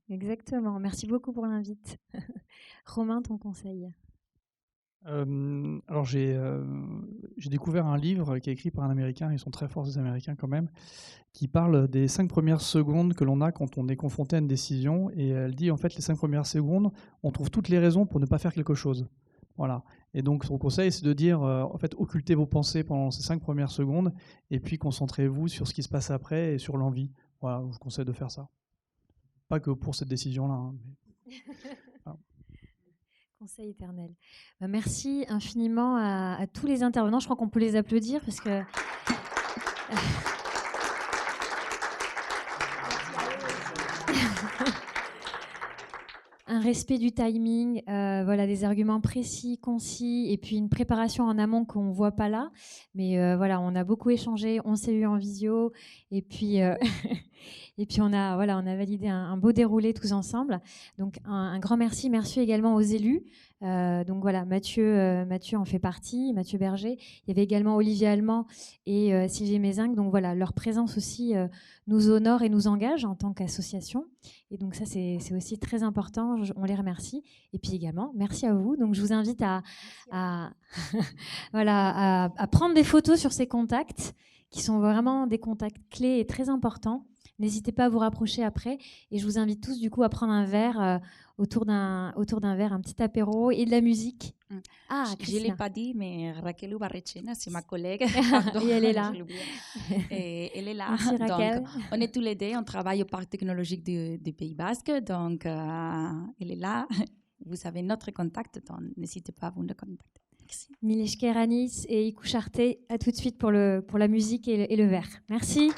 Exactement. Merci beaucoup pour l'invite. Romain, ton conseil? Alors j'ai découvert un livre qui est écrit par un Américain, ils sont très forts ces Américains quand même, qui parle des 5 premières secondes que l'on a quand on est confronté à une décision, et elle dit en fait les 5 premières secondes, on trouve toutes les raisons pour ne pas faire quelque chose. Voilà. Et donc son conseil c'est de dire en fait occultez vos pensées pendant ces 5 premières secondes et puis concentrez-vous sur ce qui se passe après et sur l'envie. Voilà, je vous conseille de faire ça. Pas que pour cette décision-là. Hein, mais... voilà. Conseil éternel. Merci infiniment à tous les intervenants. Je crois qu'on peut les applaudir parce que... un respect du timing, voilà, des arguments précis, concis, et puis une préparation en amont qu'on ne voit pas là. Mais voilà, on a beaucoup échangé, on s'est eu en visio, et puis, et puis on a validé un beau déroulé tous ensemble. Donc un grand merci. Merci également aux élus. Donc voilà, Mathieu en fait partie, Mathieu Berger. Il y avait également Olivier Allemand et Sylvie Mézingue. Donc voilà, leur présence aussi nous honore et nous engage en tant qu'association. Et donc ça, c'est aussi très important. On les remercie. Et puis également, merci à vous. Donc je vous invite à prendre des photos sur ces contacts qui sont vraiment des contacts clés et très importants. N'hésitez pas à vous rapprocher après. Et je vous invite tous du coup à prendre un verre autour d'un verre, un petit apéro et de la musique. Ah, je ne l'ai pas dit, mais Raquel Ubarrechena, c'est ma collègue. Pardon, et elle est là. Et elle est là. Merci, Raquel. Donc, on est tous les deux, on travaille au Parc technologique du Pays Basque. Donc, elle est là. Vous avez notre contact, donc n'hésitez pas à vous le contacter. Merci. Milish Keranis et Ikou Charté, à tout de suite pour la musique et le verre. Merci.